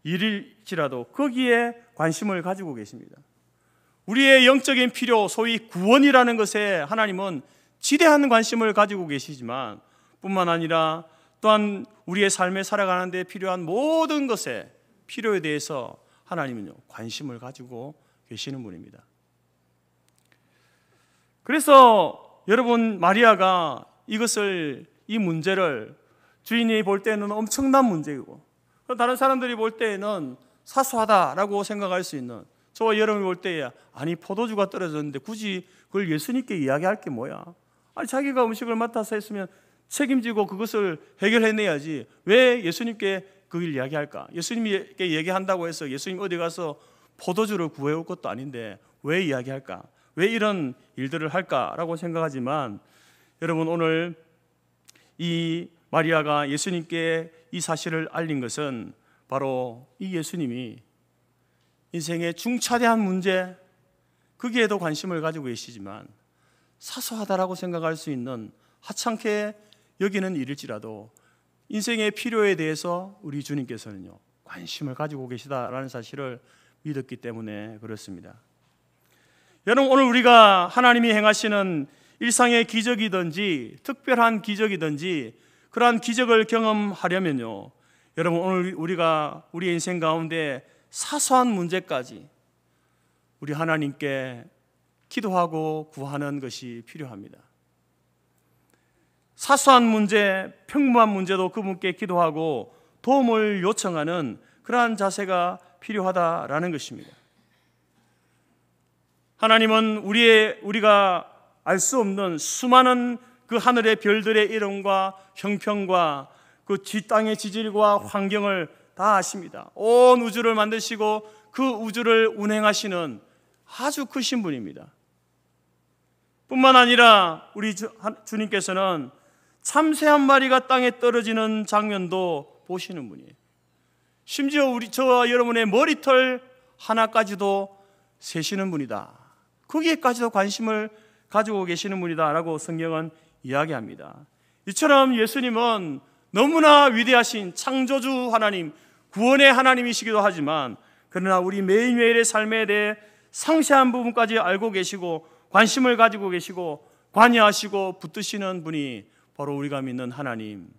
A: 일일지라도 거기에 관심을 가지고 계십니다. 우리의 영적인 필요, 소위 구원이라는 것에 하나님은 지대한 관심을 가지고 계시지만, 뿐만 아니라 또한 우리의 삶에 살아가는 데 필요한 모든 것의 필요에 대해서 하나님은요, 관심을 가지고 계시는 분입니다. 그래서 여러분, 마리아가 이 문제를 주인이 볼 때는 엄청난 문제이고, 다른 사람들이 볼 때에는 사소하다라고 생각할 수 있는, 저와 여러분이 볼 때에 아니 포도주가 떨어졌는데 굳이 그걸 예수님께 이야기할 게 뭐야? 아니 자기가 음식을 맡아서 했으면 책임지고 그것을 해결해내야지 왜 예수님께 그걸 이야기할까? 예수님께 얘기한다고 해서 예수님 어디 가서 포도주를 구해올 것도 아닌데 왜 이야기할까? 왜 이런 일들을 할까라고 생각하지만, 여러분, 오늘 이 마리아가 예수님께 이 사실을 알린 것은 바로 이 예수님이 인생의 중차대한 문제, 거기에도 관심을 가지고 계시지만 사소하다라고 생각할 수 있는, 하찮게 여기는 일일지라도 인생의 필요에 대해서 우리 주님께서는요 관심을 가지고 계시다라는 사실을 믿었기 때문에 그렇습니다. 여러분, 오늘 우리가 하나님이 행하시는 일상의 기적이든지 특별한 기적이든지 그러한 기적을 경험하려면요, 여러분, 오늘 우리가 우리 인생 가운데 사소한 문제까지 우리 하나님께 기도하고 구하는 것이 필요합니다. 사소한 문제, 평범한 문제도 그분께 기도하고 도움을 요청하는 그러한 자세가 필요하다라는 것입니다. 하나님은 우리가 알 수 없는 수많은 그 하늘의 별들의 이름과 형평과 그 땅의 지질과 환경을 다 아십니다. 온 우주를 만드시고 그 우주를 운행하시는 아주 크신 분입니다. 뿐만 아니라 우리 주님께서는 참새 한 마리가 땅에 떨어지는 장면도 보시는 분이에요. 심지어 저와 여러분의 머리털 하나까지도 세시는 분이다, 거기에까지도 관심을 가지고 계시는 분이다라고 성경은 이야기합니다. 이처럼 예수님은 너무나 위대하신 창조주 하나님, 구원의 하나님이시기도 하지만, 그러나 우리 매일매일의 삶에 대해 상세한 부분까지 알고 계시고 관심을 가지고 계시고 관여하시고 붙드시는 분이 바로 우리가 믿는 하나님,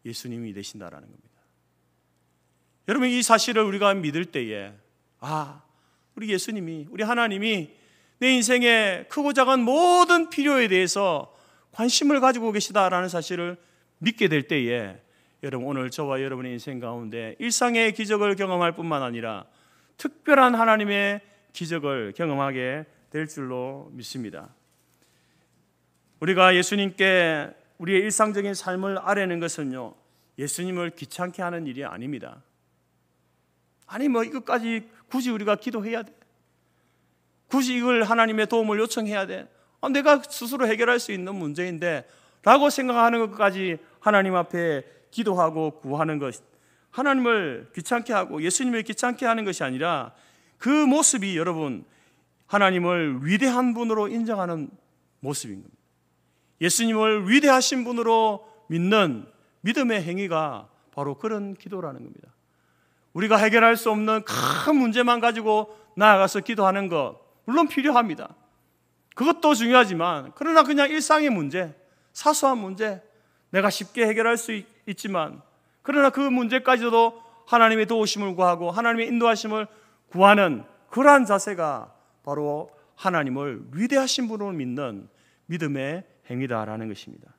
A: 예수님이 되신다라는 겁니다. 여러분, 이 사실을 우리가 믿을 때에 우리 예수님이, 우리 하나님이 내 인생의 크고 작은 모든 필요에 대해서 관심을 가지고 계시다라는 사실을 믿게 될 때에, 여러분, 오늘 저와 여러분의 인생 가운데 일상의 기적을 경험할 뿐만 아니라 특별한 하나님의 기적을 경험하게 될 줄로 믿습니다. 우리가 예수님께 우리의 일상적인 삶을 아뢰는 것은요, 예수님을 귀찮게 하는 일이 아닙니다. 아니 이것까지 굳이 우리가 기도해야 돼? 굳이 이걸 하나님의 도움을 요청해야 돼? 내가 스스로 해결할 수 있는 문제인데 라고 생각하는 것까지 하나님 앞에 기도하고 구하는 것, 하나님을 귀찮게 하고 예수님을 귀찮게 하는 것이 아니라 그 모습이, 여러분, 하나님을 위대한 분으로 인정하는 모습인 겁니다. 예수님을 위대하신 분으로 믿는 믿음의 행위가 바로 그런 기도라는 겁니다. 우리가 해결할 수 없는 큰 문제만 가지고 나아가서 기도하는 것 물론 필요합니다. 그것도 중요하지만, 그러나 그냥 일상의 문제, 사소한 문제, 내가 쉽게 해결할 수 있지만, 그러나 그 문제까지도 하나님의 도우심을 구하고 하나님의 인도하심을 구하는 그러한 자세가 바로 하나님을 위대하신 분으로 믿는 믿음의 행위다라는 것입니다.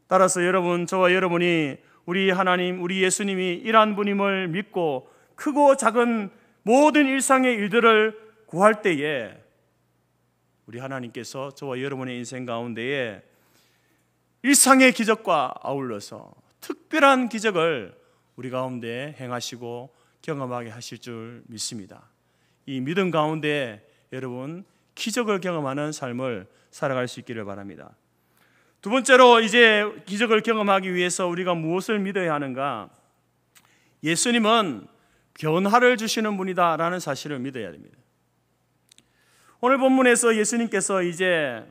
A: 따라서 여러분, 저와 여러분이 우리 하나님, 우리 예수님이 이러한 분임을 믿고 크고 작은 모든 일상의 일들을 구할 때에 우리 하나님께서 저와 여러분의 인생 가운데에 일상의 기적과 아울러서 특별한 기적을 우리 가운데 행하시고 경험하게 하실 줄 믿습니다. 이 믿음 가운데 여러분, 기적을 경험하는 삶을 살아갈 수 있기를 바랍니다. 두 번째로, 이제 기적을 경험하기 위해서 우리가 무엇을 믿어야 하는가? 예수님은 변화를 주시는 분이다라는 사실을 믿어야 됩니다. 오늘 본문에서 예수님께서 이제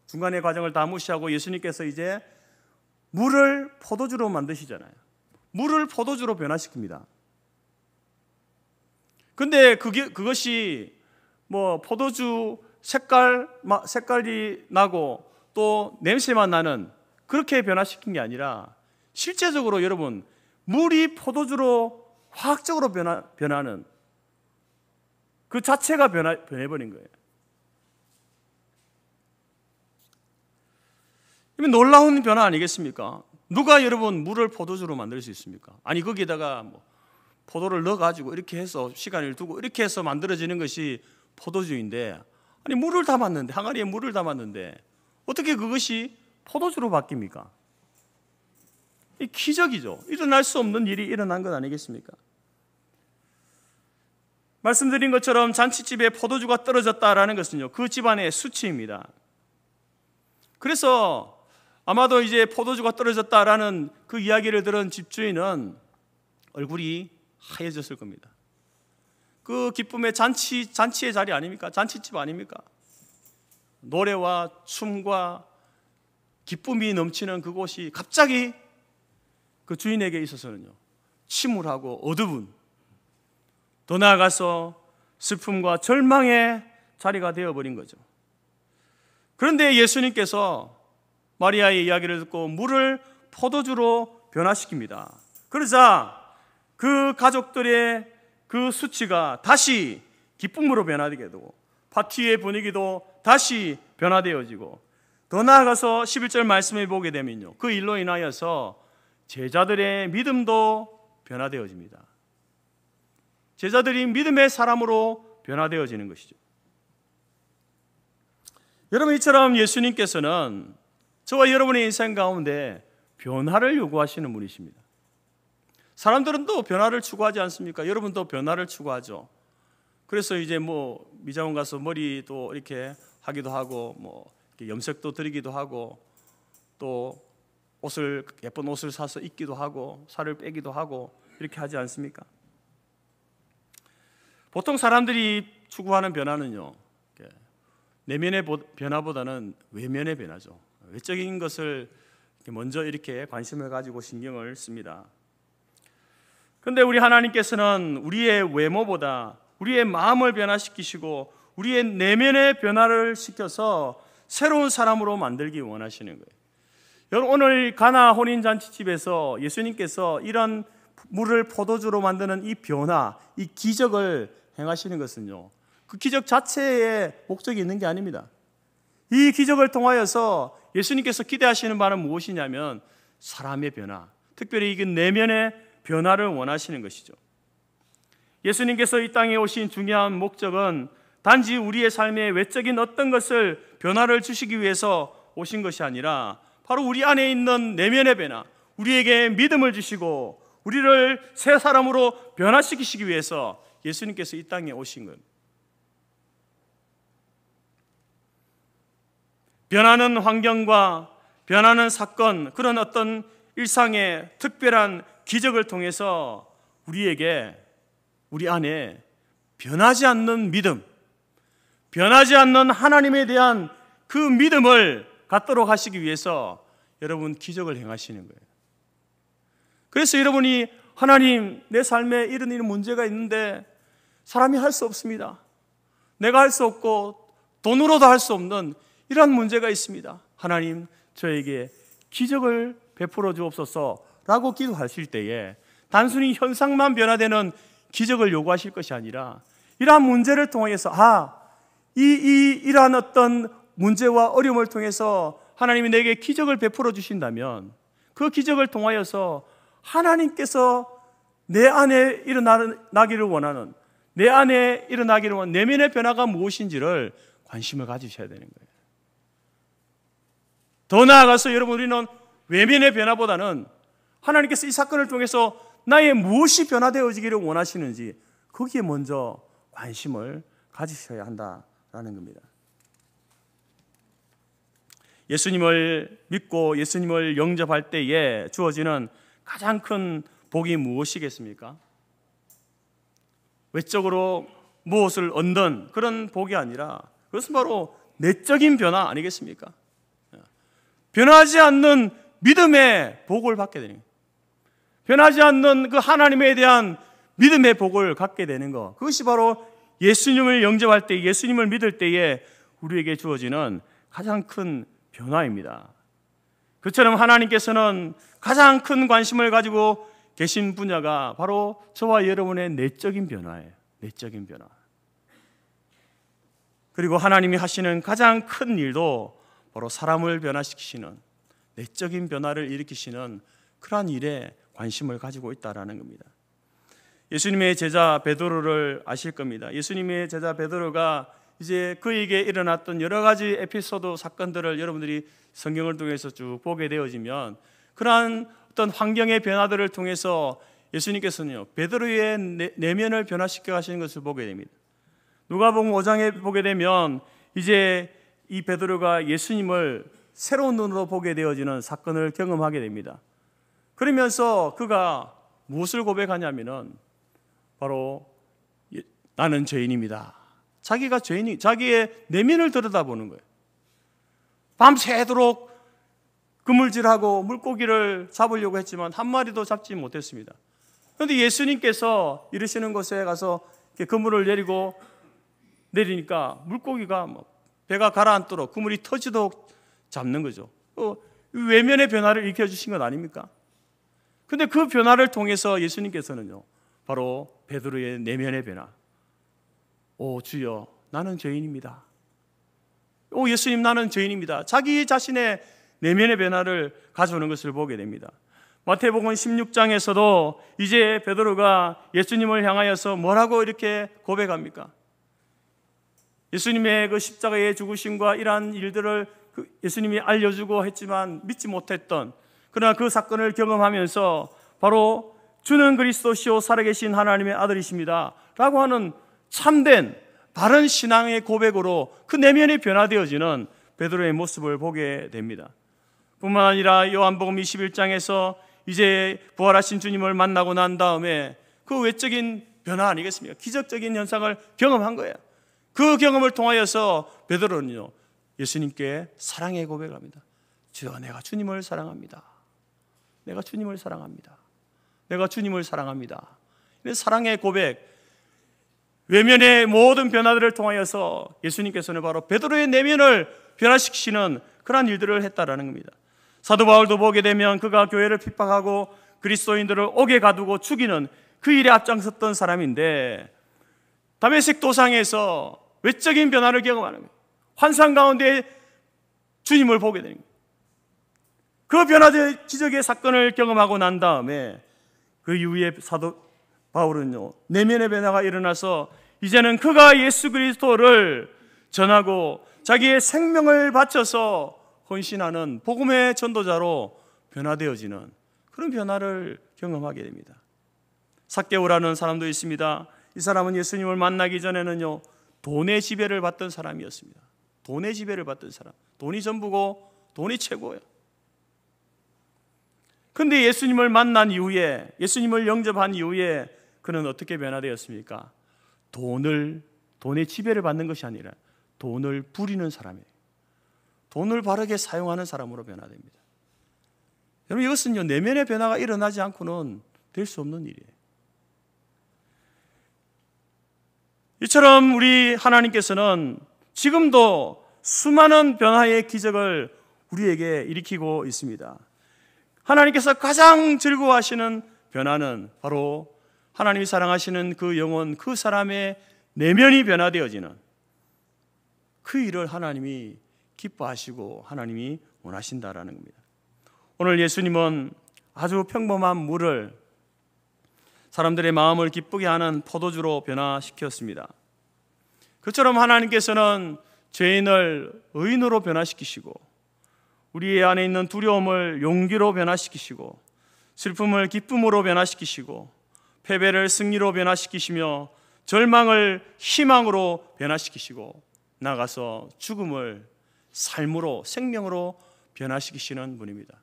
A: 중간의 과정을 다 무시하고 예수님께서 이제 물을 포도주로 만드시잖아요. 물을 포도주로 변화시킵니다. 근데 그것이 포도주 색깔이 나고 또 냄새만 나는, 그렇게 변화시킨 게 아니라 실제적으로 여러분, 물이 포도주로 화학적으로 변하는 그 자체가 변해버린 거예요. 이건 놀라운 변화 아니겠습니까? 누가 여러분 물을 포도주로 만들 수 있습니까? 아니 거기에다가 뭐 포도를 넣어가지고 이렇게 해서 시간을 두고 이렇게 해서 만들어지는 것이 포도주인데, 아니 물을 담았는데, 항아리에 물을 담았는데 어떻게 그것이 포도주로 바뀝니까? 이 기적이죠. 일어날 수 없는 일이 일어난 것 아니겠습니까? 말씀드린 것처럼 잔치집에 포도주가 떨어졌다라는 것은요, 그 집안의 수치입니다. 그래서 아마도 이제 포도주가 떨어졌다라는 그 이야기를 들은 집주인은 얼굴이 하얘졌을 겁니다. 그 기쁨의 잔치의 자리 아닙니까? 잔치집 아닙니까? 노래와 춤과 기쁨이 넘치는 그곳이 갑자기 그 주인에게 있어서는요, 침울하고 어두운, 더 나아가서 슬픔과 절망의 자리가 되어버린 거죠. 그런데 예수님께서 마리아의 이야기를 듣고 물을 포도주로 변화시킵니다. 그러자 그 가족들의 그 수치가 다시 기쁨으로 변화되게 되고 파티의 분위기도 다시 변화되어지고, 더 나아가서 11절 말씀을 보게 되면요, 그 일로 인하여서 제자들의 믿음도 변화되어집니다. 제자들이 믿음의 사람으로 변화되어지는 것이죠. 여러분, 이처럼 예수님께서는 저와 여러분의 인생 가운데 변화를 요구하시는 분이십니다. 사람들은 또 변화를 추구하지 않습니까? 여러분도 변화를 추구하죠. 그래서 이제 뭐 미장원 가서 머리도 이렇게 하기도 하고, 뭐 이렇게 염색도 드리기도 하고, 또 예쁜 옷을 사서 입기도 하고, 살을 빼기도 하고, 이렇게 하지 않습니까? 보통 사람들이 추구하는 변화는요, 내면의 변화보다는 외면의 변화죠. 외적인 것을 먼저 이렇게 관심을 가지고 신경을 씁니다. 그런데 우리 하나님께서는 우리의 외모보다 우리의 마음을 변화시키시고 우리의 내면의 변화를 시켜서 새로운 사람으로 만들기 원하시는 거예요. 여러분, 오늘 가나 혼인잔치집에서 예수님께서 이런 물을 포도주로 만드는 이 변화, 이 기적을 행하시는 것은요, 그 기적 자체에 목적이 있는 게 아닙니다. 이 기적을 통하여서 예수님께서 기대하시는 바는 무엇이냐면 사람의 변화, 특별히 이 내면의 변화를 원하시는 것이죠. 예수님께서 이 땅에 오신 중요한 목적은 단지 우리의 삶의 외적인 어떤 것을 변화를 주시기 위해서 오신 것이 아니라 바로 우리 안에 있는 내면의 변화, 우리에게 믿음을 주시고 우리를 새 사람으로 변화시키시기 위해서 예수님께서 이 땅에 오신 것. 변하는 환경과 변하는 사건, 그런 어떤 일상의 특별한 기적을 통해서 우리에게, 우리 안에 변하지 않는 믿음, 변하지 않는 하나님에 대한 그 믿음을 갖도록 하시기 위해서 여러분 기적을 행하시는 거예요. 그래서 여러분이 하나님, 내 삶에 이런 문제가 있는데 사람이 할 수 없습니다. 내가 할 수 없고 돈으로도 할 수 없는 이런 문제가 있습니다. 하나님, 저에게 기적을 베풀어 주옵소서라고 기도하실 때에 단순히 현상만 변화되는 기적을 요구하실 것이 아니라 이러한 문제를 통해서 이러한 어떤 문제와 어려움을 통해서 하나님이 내게 기적을 베풀어 주신다면 그 기적을 통하여서 하나님께서 내 안에 일어나기를 원하는, 내 안에 일어나기를 원하는 내면의 변화가 무엇인지를 관심을 가지셔야 되는 거예요. 더 나아가서 여러분, 우리는 외면의 변화보다는 하나님께서 이 사건을 통해서 나의 무엇이 변화되어지기를 원하시는지 거기에 먼저 관심을 가지셔야 한다라는 겁니다. 예수님을 믿고 예수님을 영접할 때에 주어지는 가장 큰 복이 무엇이겠습니까? 외적으로 무엇을 얻는 그런 복이 아니라 그것은 바로 내적인 변화 아니겠습니까? 변하지 않는 믿음의 복을 받게 되는 거예요. 변하지 않는 그 하나님에 대한 믿음의 복을 갖게 되는 것, 그것이 바로 예수님을 영접할 때, 예수님을 믿을 때에 우리에게 주어지는 가장 큰 변화입니다. 그처럼 하나님께서는 가장 큰 관심을 가지고 계신 분야가 바로 저와 여러분의 내적인 변화예요. 내적인 변화. 그리고 하나님이 하시는 가장 큰 일도 바로 사람을 변화시키시는, 내적인 변화를 일으키시는 그러한 일에 관심을 가지고 있다라는 겁니다. 예수님의 제자 베드로를 아실 겁니다. 예수님의 제자 베드로가 이제 그에게 일어났던 여러 가지 에피소드 사건들을 여러분들이 성경을 통해서 쭉 보게 되어지면, 그러한 어떤 환경의 변화들을 통해서 예수님께서는요, 베드로의 내면을 변화시켜 가시는 것을 보게 됩니다. 누가복음 5장에 보게 되면 이제 이 베드로가 예수님을 새로운 눈으로 보게 되어지는 사건을 경험하게 됩니다. 그러면서 그가 무엇을 고백하냐면은 바로 나는 죄인입니다. 자기가 죄인이, 자기의 내면을 들여다보는 거예요. 밤새도록 그물질하고 물고기를 잡으려고 했지만 한 마리도 잡지 못했습니다. 그런데 예수님께서 이르시는 곳에 가서 그물을 내리니까 물고기가 배가 가라앉도록 그물이 터지도록 잡는 거죠. 외면의 변화를 일으켜주신 것 아닙니까? 근데 그 변화를 통해서 예수님께서는요, 바로 베드로의 내면의 변화, 오 주여 나는 죄인입니다. 오 예수님 나는 죄인입니다. 자기 자신의 내면의 변화를 가져오는 것을 보게 됩니다. 마태복음 16장에서도 이제 베드로가 예수님을 향하여서 뭐라고 이렇게 고백합니까? 예수님의 그 십자가의 죽으심과 이러한 일들을 예수님이 알려주고 했지만 믿지 못했던, 그러나 그 사건을 경험하면서 바로 주는 그리스도시요 살아계신 하나님의 아들이십니다 라고 하는 참된 바른 신앙의 고백으로 그 내면이 변화되어지는 베드로의 모습을 보게 됩니다. 뿐만 아니라 요한복음 21장에서 이제 부활하신 주님을 만나고 난 다음에 그 외적인 변화 아니겠습니까? 기적적인 현상을 경험한 거예요. 그 경험을 통하여서 베드로는요, 예수님께 사랑의 고백을 합니다. 주여 내가 주님을 사랑합니다. 내가 주님을 사랑합니다. 내가 주님을 사랑합니다. 사랑의 고백, 외면의 모든 변화들을 통하여서 예수님께서는 바로 베드로의 내면을 변화시키시는 그러한 일들을 했다라는 겁니다. 사도 바울도 보게 되면 그가 교회를 핍박하고 그리스도인들을 옥에 가두고 죽이는 그 일에 앞장섰던 사람인데, 다메섹 도상에서 외적인 변화를 경험하는 거예요. 환상 가운데 주님을 보게 되는 거예요. 그 변화된 기적의 사건을 경험하고 난 다음에 그 이후에 사도 바울은요, 내면의 변화가 일어나서 이제는 그가 예수 그리스도를 전하고 자기의 생명을 바쳐서 헌신하는 복음의 전도자로 변화되어지는 그런 변화를 경험하게 됩니다. 삭개오라는 사람도 있습니다. 이 사람은 예수님을 만나기 전에는요, 돈의 지배를 받던 사람이었습니다. 돈의 지배를 받던 사람, 돈이 전부고 돈이 최고예요. 그런데 예수님을 만난 이후에, 예수님을 영접한 이후에 그는 어떻게 변화되었습니까? 돈의 지배를 받는 것이 아니라 돈을 부리는 사람이에요. 돈을 바르게 사용하는 사람으로 변화됩니다. 여러분, 이것은요, 내면의 변화가 일어나지 않고는 될 수 없는 일이에요. 이처럼 우리 하나님께서는 지금도 수많은 변화의 기적을 우리에게 일으키고 있습니다. 하나님께서 가장 즐거워하시는 변화는 바로 하나님이 사랑하시는 그 영혼, 그 사람의 내면이 변화되어지는 그 일을 하나님이 기뻐하시고 하나님이 원하신다라는 겁니다. 오늘 예수님은 아주 평범한 물을 사람들의 마음을 기쁘게 하는 포도주로 변화시켰습니다. 그처럼 하나님께서는 죄인을 의인으로 변화시키시고 우리 안에 있는 두려움을 용기로 변화시키시고 슬픔을 기쁨으로 변화시키시고 패배를 승리로 변화시키시며 절망을 희망으로 변화시키시고 나아가서 죽음을 삶으로 생명으로 변화시키시는 분입니다.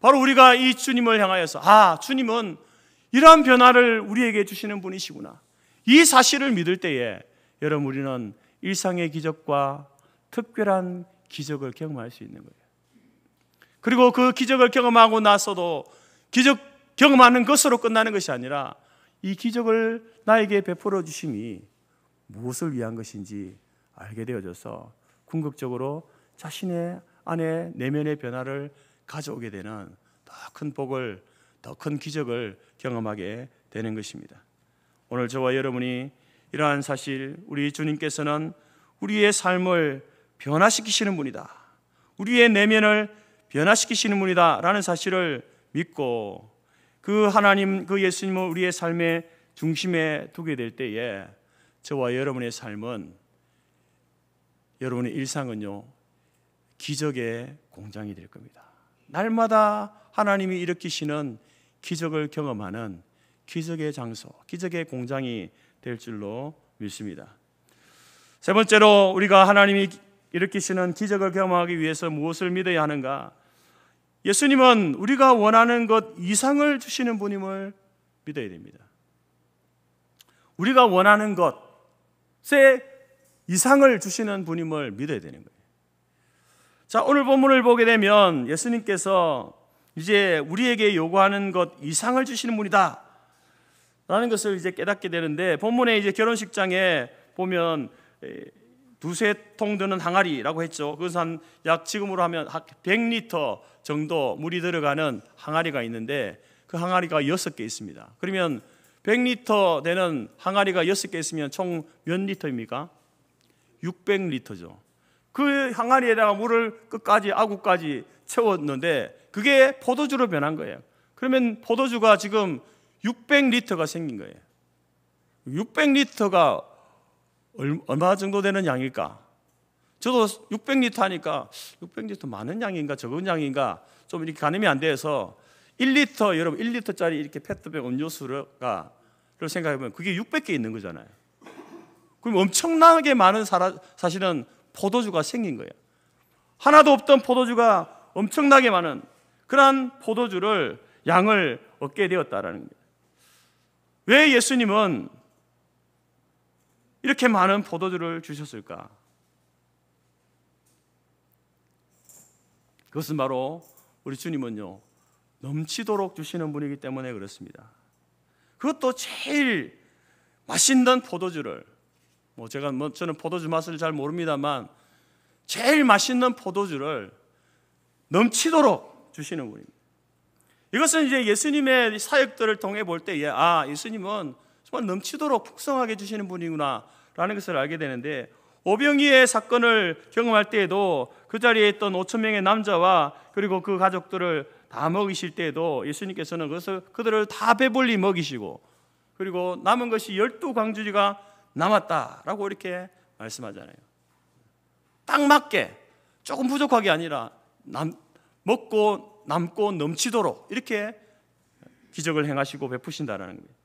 A: 바로 우리가 이 주님을 향하여서 주님은 이러한 변화를 우리에게 주시는 분이시구나, 이 사실을 믿을 때에 여러분 우리는 일상의 기적과 특별한 기적을 경험할 수 있는 거예요. 그리고 그 기적을 경험하고 나서도 기적 경험하는 것으로 끝나는 것이 아니라 이 기적을 나에게 베풀어 주심이 무엇을 위한 것인지 알게 되어져서 궁극적으로 자신의 안에 내면의 변화를 가져오게 되는 더 큰 복을, 더 큰 기적을 경험하게 되는 것입니다. 오늘 저와 여러분이 이러한 사실, 우리 주님께서는 우리의 삶을 변화시키시는 분이다. 우리의 내면을 변화시키시는 분이다 라는 사실을 믿고 그 하나님, 그 예수님을 우리의 삶의 중심에 두게 될 때에 저와 여러분의 삶은, 여러분의 일상은요, 기적의 공장이 될 겁니다. 날마다 하나님이 일으키시는 기적을 경험하는 기적의 장소, 기적의 공장이 될 줄로 믿습니다. 세 번째로 우리가 하나님이 일으키시는 기적을 경험하기 위해서 무엇을 믿어야 하는가? 예수님은 우리가 원하는 것 이상을 주시는 분임을 믿어야 됩니다. 우리가 원하는 것의 이상을 주시는 분임을 믿어야 되는 거예요. 자, 오늘 본문을 보게 되면 예수님께서 이제 우리에게 요구하는 것 이상을 주시는 분이다 라는 것을 이제 깨닫게 되는데, 본문에 이제 결혼식장에 보면 두세 통 드는 항아리라고 했죠. 그것은 약 지금으로 하면 100리터 정도 물이 들어가는 항아리가 있는데, 그 항아리가 6개 있습니다. 그러면 100리터 되는 항아리가 6개 있으면 총 몇 리터입니까? 600리터죠. 그 항아리에다가 물을 끝까지, 아구까지 채웠는데 그게 포도주로 변한 거예요. 그러면 포도주가 지금 600리터가 생긴 거예요. 600리터가 얼마 정도 되는 양일까? 저도 600리터 하니까 600리터 많은 양인가 적은 양인가 좀 이렇게 가늠이 안 돼서 1리터, 여러분 1리터짜리 이렇게 페트병 음료수가 를 생각해보면 그게 600개 있는 거잖아요. 그럼 엄청나게 많은 사실은 포도주가 생긴 거예요. 하나도 없던 포도주가 엄청나게 많은 그러한 포도주를 양을 얻게 되었다라는 거예요. 왜 예수님은 이렇게 많은 포도주를 주셨을까? 그것은 바로 우리 주님은요, 넘치도록 주시는 분이기 때문에 그렇습니다. 그것도 제일 맛있는 포도주를, 저는 포도주 맛을 잘 모릅니다만 제일 맛있는 포도주를 넘치도록 주시는 분입니다. 이것은 이제 예수님의 사역들을 통해 볼 때에 예수님은 정말 넘치도록 풍성하게 주시는 분이구나 라는 것을 알게 되는데, 오병이의 사건을 경험할 때에도 그 자리에 있던 5천 명의 남자와 그리고 그 가족들을 다 먹이실 때에도 예수님께서는 그들을 다 배불리 먹이시고, 그리고 남은 것이 12광주리가 남았다라고 이렇게 말씀하잖아요. 딱 맞게, 조금 부족하게 아니라 먹고 남고 넘치도록 이렇게 기적을 행하시고 베푸신다는 거예요.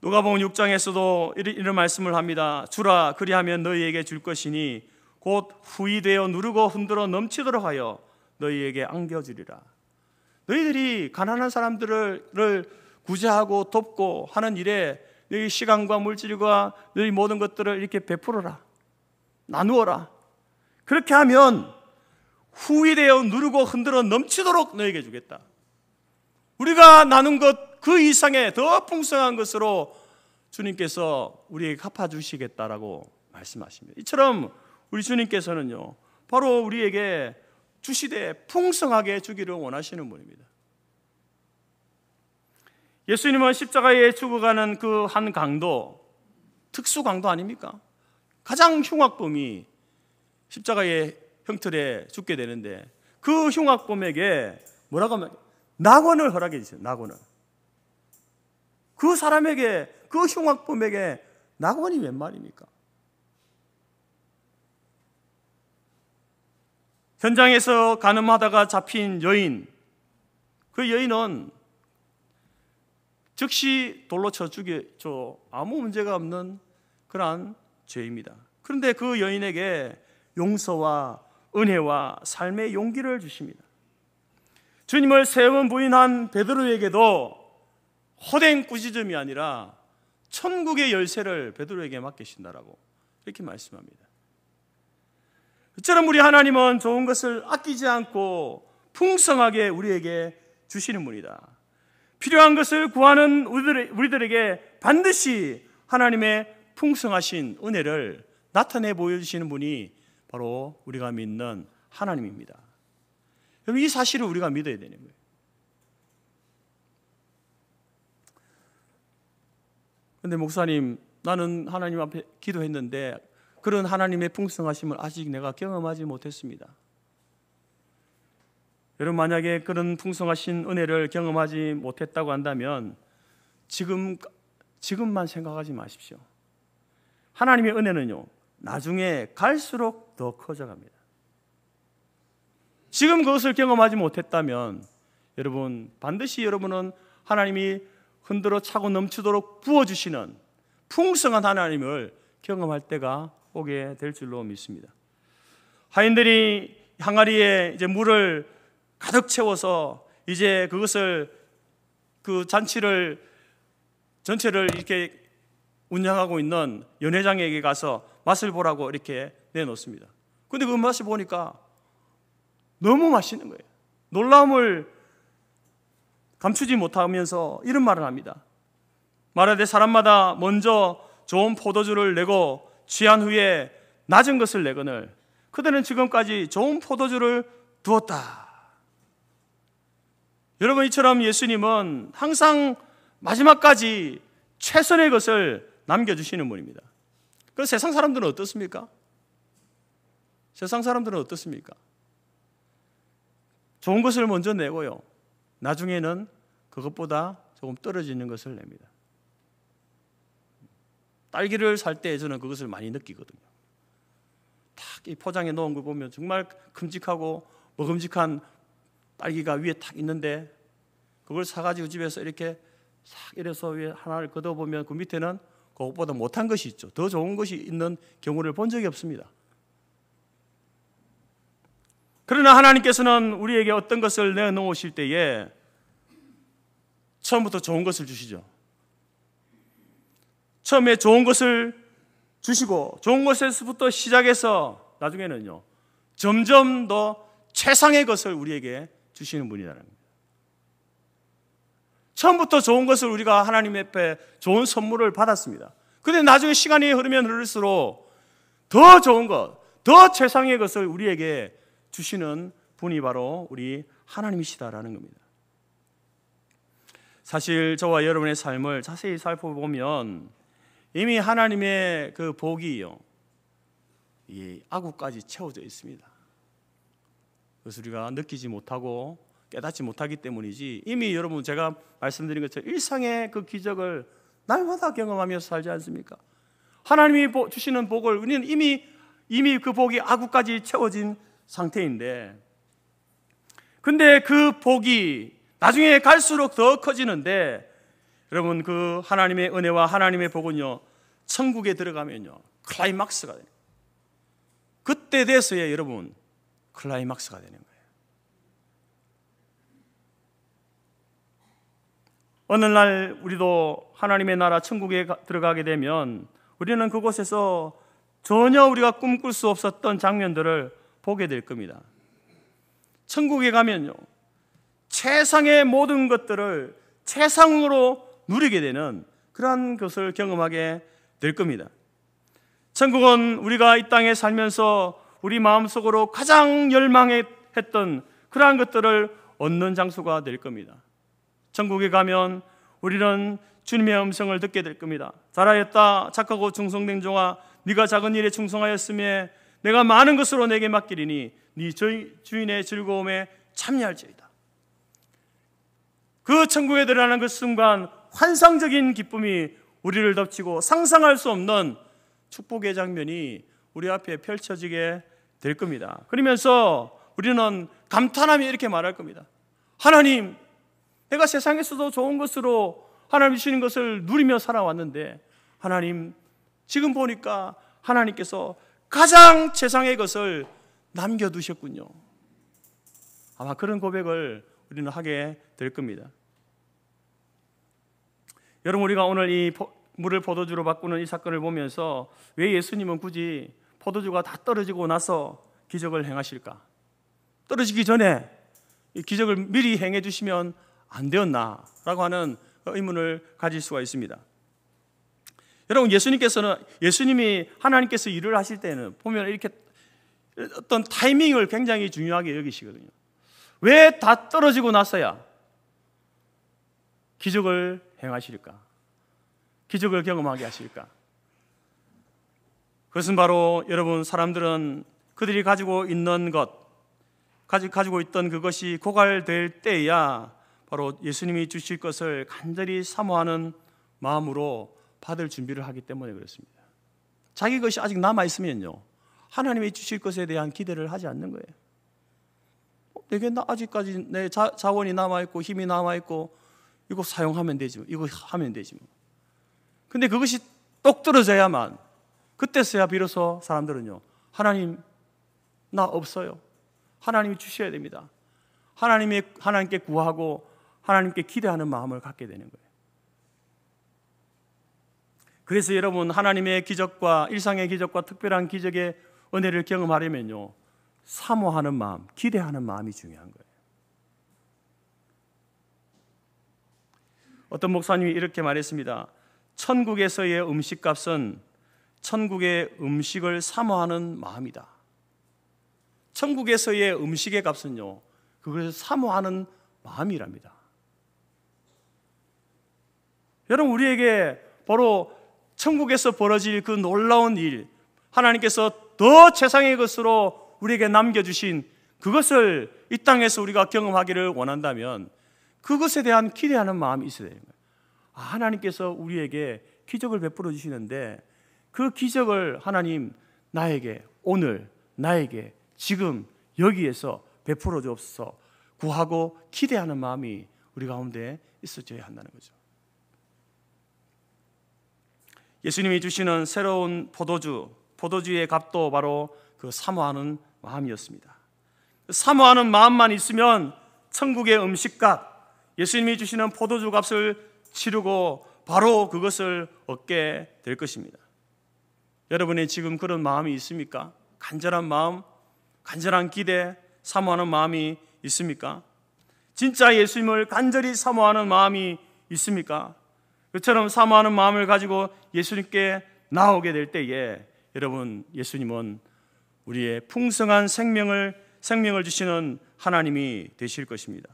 A: 누가복음 6장에서도 이런 말씀을 합니다. 주라, 그리하면 너희에게 줄 것이니 곧 후이되어 누르고 흔들어 넘치도록 하여 너희에게 안겨주리라. 너희들이 가난한 사람들을 구제하고 돕고 하는 일에 너희 시간과 물질과 너희 모든 것들을 이렇게 베풀어라, 나누어라. 그렇게 하면 후이되어 누르고 흔들어 넘치도록 너희에게 주겠다. 우리가 나눈 것 그 이상의 더 풍성한 것으로 주님께서 우리에게 갚아주시겠다라고 말씀하십니다. 이처럼 우리 주님께서는요, 바로 우리에게 주시되 풍성하게 주기를 원하시는 분입니다. 예수님은 십자가에 죽어가는 그 한 강도, 특수 강도 아닙니까? 가장 흉악범이 십자가의 형틀에 죽게 되는데, 그 흉악범에게 뭐라고 하면 낙원을 허락해 주세요. 낙원을. 그 사람에게, 그 흉악범에게 낙원이 웬 말입니까? 현장에서 간음하다가 잡힌 여인, 그 여인은 즉시 돌로 쳐 죽였죠. 아무 문제가 없는 그러한 죄입니다. 그런데 그 여인에게 용서와 은혜와 삶의 용기를 주십니다. 주님을 세 번 부인한 베드로에게도 허된 꾸짖음이 아니라 천국의 열쇠를 베드로에게 맡기신다라고 이렇게 말씀합니다. 그처럼 우리 하나님은 좋은 것을 아끼지 않고 풍성하게 우리에게 주시는 분이다. 필요한 것을 구하는 우리들에게 반드시 하나님의 풍성하신 은혜를 나타내 보여주시는 분이 바로 우리가 믿는 하나님입니다. 여러분, 이 사실을 우리가 믿어야 되는 거예요. 그런데 목사님, 나는 하나님 앞에 기도했는데 그런 하나님의 풍성하심을 아직 내가 경험하지 못했습니다. 여러분, 만약에 그런 풍성하신 은혜를 경험하지 못했다고 한다면 지금만 생각하지 마십시오. 하나님의 은혜는요, 나중에 갈수록 더 커져갑니다. 지금 그것을 경험하지 못했다면 여러분, 반드시 여러분은 하나님이 흔들어 차고 넘치도록 부어주시는 풍성한 하나님을 경험할 때가 오게 될 줄로 믿습니다. 하인들이 항아리에 이제 물을 가득 채워서 이제 그것을 그 잔치를 전체를 이렇게 운영하고 있는 연회장에게 가서 맛을 보라고 이렇게 내놓습니다. 근데 그 맛을 보니까 너무 맛있는 거예요. 놀라움을 감추지 못하면서 이런 말을 합니다. 말하되 사람마다 먼저 좋은 포도주를 내고 취한 후에 낮은 것을 내거늘 그들은 지금까지 좋은 포도주를 두었다. 여러분, 이처럼 예수님은 항상 마지막까지 최선의 것을 남겨주시는 분입니다. 그래서 세상 사람들은 어떻습니까? 세상 사람들은 어떻습니까? 좋은 것을 먼저 내고요, 나중에는 그것보다 조금 떨어지는 것을 냅니다. 딸기를 살 때 저는 그것을 많이 느끼거든요. 탁 이 포장해 놓은 거 보면 정말 큼직하고 먹음직한 딸기가 위에 탁 있는데 그걸 사가지고 집에서 이렇게 싹 이래서 위에 하나를 걷어보면 그 밑에는 그것보다 못한 것이 있죠. 더 좋은 것이 있는 경우를 본 적이 없습니다. 그러나 하나님께서는 우리에게 어떤 것을 내놓으실 때에 처음부터 좋은 것을 주시죠. 처음에 좋은 것을 주시고 좋은 것에서부터 시작해서 나중에는요, 점점 더 최상의 것을 우리에게 주시는 분이라는 겁니다. 처음부터 좋은 것을 우리가 하나님 앞에 좋은 선물을 받았습니다. 그런데 나중에 시간이 흐르면 흐를수록 더 좋은 것, 더 최상의 것을 우리에게 주시는 분이 바로 우리 하나님이시다라는 겁니다. 사실 저와 여러분의 삶을 자세히 살펴보면 이미 하나님의 그 복이요, 이 아구까지 채워져 있습니다. 그래서 우리가 느끼지 못하고 깨닫지 못하기 때문이지, 이미 여러분 제가 말씀드린 것처럼 일상의 그 기적을 날마다 경험하면서 살지 않습니까? 하나님이 주시는 복을 우리는 이미 그 복이 아구까지 채워진 상태인데, 근데 그 복이 나중에 갈수록 더 커지는데, 여러분 그 하나님의 은혜와 하나님의 복은요, 천국에 들어가면요 클라이막스가 돼요. 그때 돼서야 여러분 클라이막스가 되는 거예요. 어느 날 우리도 하나님의 나라 천국에 들어가게 되면 우리는 그곳에서 전혀 우리가 꿈꿀 수 없었던 장면들을 보게 될 겁니다. 천국에 가면요, 최상의 모든 것들을 최상으로 누리게 되는 그러한 것을 경험하게 될 겁니다. 천국은 우리가 이 땅에 살면서 우리 마음속으로 가장 열망했던 그러한 것들을 얻는 장소가 될 겁니다. 천국에 가면 우리는 주님의 음성을 듣게 될 겁니다. 잘하였다 착하고 충성된 종아, 네가 작은 일에 충성하였음에 내가 많은 것으로 내게 맡기리니 네 주인의 즐거움에 참여할지어다. 그 천국에 들어가는 그 순간 환상적인 기쁨이 우리를 덮치고 상상할 수 없는 축복의 장면이 우리 앞에 펼쳐지게 될 겁니다. 그러면서 우리는 감탄하며 이렇게 말할 겁니다. 하나님, 내가 세상에서도 좋은 것으로 하나님 주시는 것을 누리며 살아왔는데, 하나님 지금 보니까 하나님께서 가장 최상의 것을 남겨두셨군요. 아마 그런 고백을 우리는 하게 될 겁니다. 여러분, 우리가 오늘 이 물을 포도주로 바꾸는 이 사건을 보면서 왜 예수님은 굳이 포도주가 다 떨어지고 나서 기적을 행하실까? 떨어지기 전에 이 기적을 미리 행해 주시면 안 되었나라고 하는 의문을 가질 수가 있습니다. 여러분, 예수님이 하나님께서 일을 하실 때는 보면 이렇게 어떤 타이밍을 굉장히 중요하게 여기시거든요. 왜 다 떨어지고 나서야 기적을 행하실까? 기적을 경험하게 하실까? 그것은 바로 여러분, 사람들은 그들이 가지고 있는 것, 가지고 있던 그것이 고갈될 때야 바로 예수님이 주실 것을 간절히 사모하는 마음으로 받을 준비를 하기 때문에 그렇습니다. 자기 것이 아직 남아있으면요, 하나님이 주실 것에 대한 기대를 하지 않는 거예요. 내게 아직까지 내 자원이 남아있고 힘이 남아있고 이거 사용하면 되지, 이거 하면 되지. 근데 그것이 똑 떨어져야만, 그때서야 비로소 사람들은요, 하나님 나 없어요, 하나님이 주셔야 됩니다, 하나님께 구하고 하나님께 기대하는 마음을 갖게 되는 거예요. 그래서 여러분, 하나님의 기적과, 일상의 기적과 특별한 기적의 은혜를 경험하려면요, 사모하는 마음, 기대하는 마음이 중요한 거예요. 어떤 목사님이 이렇게 말했습니다. 천국에서의 음식값은 천국의 음식을 사모하는 마음이다. 천국에서의 음식의 값은요, 그것을 사모하는 마음이랍니다. 여러분, 우리에게 바로 천국에서 벌어질 그 놀라운 일, 하나님께서 더 최상의 것으로 우리에게 남겨주신 그것을 이 땅에서 우리가 경험하기를 원한다면 그것에 대한 기대하는 마음이 있어야 되는 거예요. 하나님께서 우리에게 기적을 베풀어 주시는데 그 기적을 하나님 나에게 오늘, 나에게 지금 여기에서 베풀어 주옵소서 구하고 기대하는 마음이 우리 가운데 있어져야 한다는 거죠. 예수님이 주시는 새로운 포도주의 값도 바로 그 사모하는 마음이었습니다. 사모하는 마음만 있으면 천국의 음식값, 예수님이 주시는 포도주 값을 치르고 바로 그것을 얻게 될 것입니다. 여러분의 지금 그런 마음이 있습니까? 간절한 마음, 간절한 기대, 사모하는 마음이 있습니까? 진짜 예수님을 간절히 사모하는 마음이 있습니까? 그처럼 사모하는 마음을 가지고 예수님께 나오게 될 때에 여러분, 예수님은 우리의 풍성한 생명을 주시는 하나님이 되실 것입니다.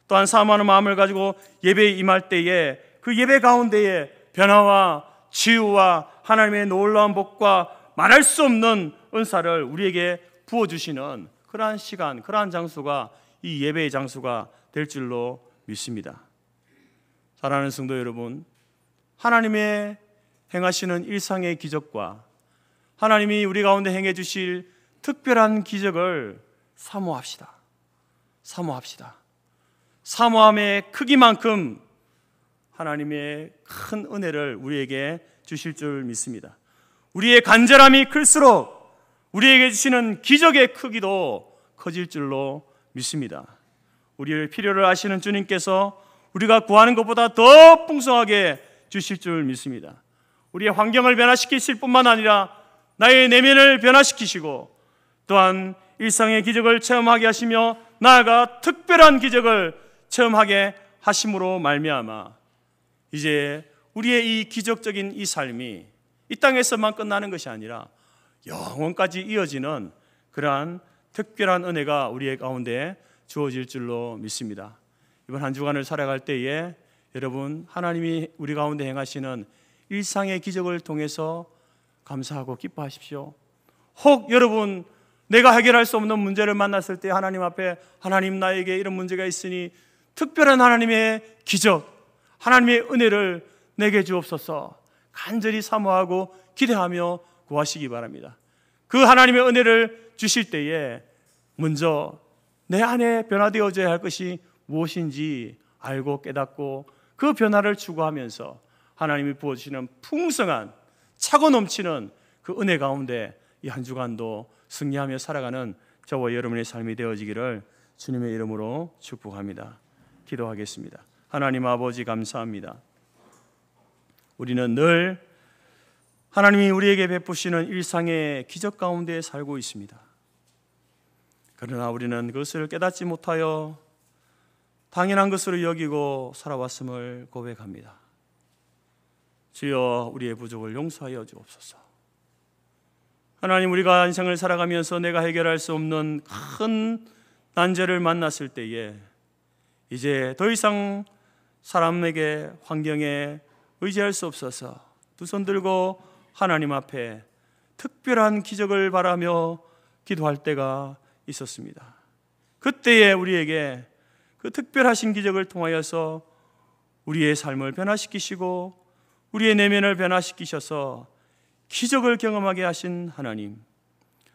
A: 또한 사모하는 마음을 가지고 예배에 임할 때에 그 예배 가운데에 변화와 치유와 하나님의 놀라운 복과 말할 수 없는 은사를 우리에게 부어주시는 그러한 시간, 그러한 장소가 이 예배의 장소가 될 줄로 믿습니다. 사랑하는 성도 여러분, 하나님의 행하시는 일상의 기적과 하나님이 우리 가운데 행해 주실 특별한 기적을 사모합시다. 사모함의 크기만큼 하나님의 큰 은혜를 우리에게 주실 줄 믿습니다. 우리의 간절함이 클수록 우리에게 주시는 기적의 크기도 커질 줄로 믿습니다. 우리의 필요를 아시는 주님께서 우리가 구하는 것보다 더 풍성하게 주실 줄 믿습니다. 우리의 환경을 변화시키실 뿐만 아니라 나의 내면을 변화시키시고 또한 일상의 기적을 체험하게 하시며 나아가 특별한 기적을 체험하게 하심으로 말미암아 이제 우리의 이 기적적인 이 삶이 이 땅에서만 끝나는 것이 아니라 영원까지 이어지는 그러한 특별한 은혜가 우리의 가운데 주어질 줄로 믿습니다. 이번 한 주간을 살아갈 때에 여러분, 하나님이 우리 가운데 행하시는 일상의 기적을 통해서 감사하고 기뻐하십시오. 혹 여러분, 내가 해결할 수 없는 문제를 만났을 때 하나님 앞에 하나님, 나에게 이런 문제가 있으니 특별한 하나님의 기적, 하나님의 은혜를 내게 주옵소서 간절히 사모하고 기대하며 구하시기 바랍니다. 그 하나님의 은혜를 주실 때에 먼저 내 안에 변화되어져야 할 것이 무엇인지 알고 깨닫고 그 변화를 추구하면서 하나님이 부어주시는 풍성한 차고 넘치는 그 은혜 가운데 이 한 주간도 승리하며 살아가는 저와 여러분의 삶이 되어지기를 주님의 이름으로 축복합니다. 기도하겠습니다. 하나님 아버지, 감사합니다. 우리는 늘 하나님이 우리에게 베푸시는 일상의 기적 가운데 살고 있습니다. 그러나 우리는 그것을 깨닫지 못하여 당연한 것으로 여기고 살아왔음을 고백합니다. 주여, 우리의 부족을 용서하여 주옵소서. 하나님, 우리가 인생을 살아가면서 내가 해결할 수 없는 큰 난제를 만났을 때에 이제 더 이상 사람에게, 환경에 의지할 수 없어서 두 손 들고 하나님 앞에 특별한 기적을 바라며 기도할 때가 있었습니다. 그때에 우리에게 그 특별하신 기적을 통하여서 우리의 삶을 변화시키시고 우리의 내면을 변화시키셔서 기적을 경험하게 하신 하나님,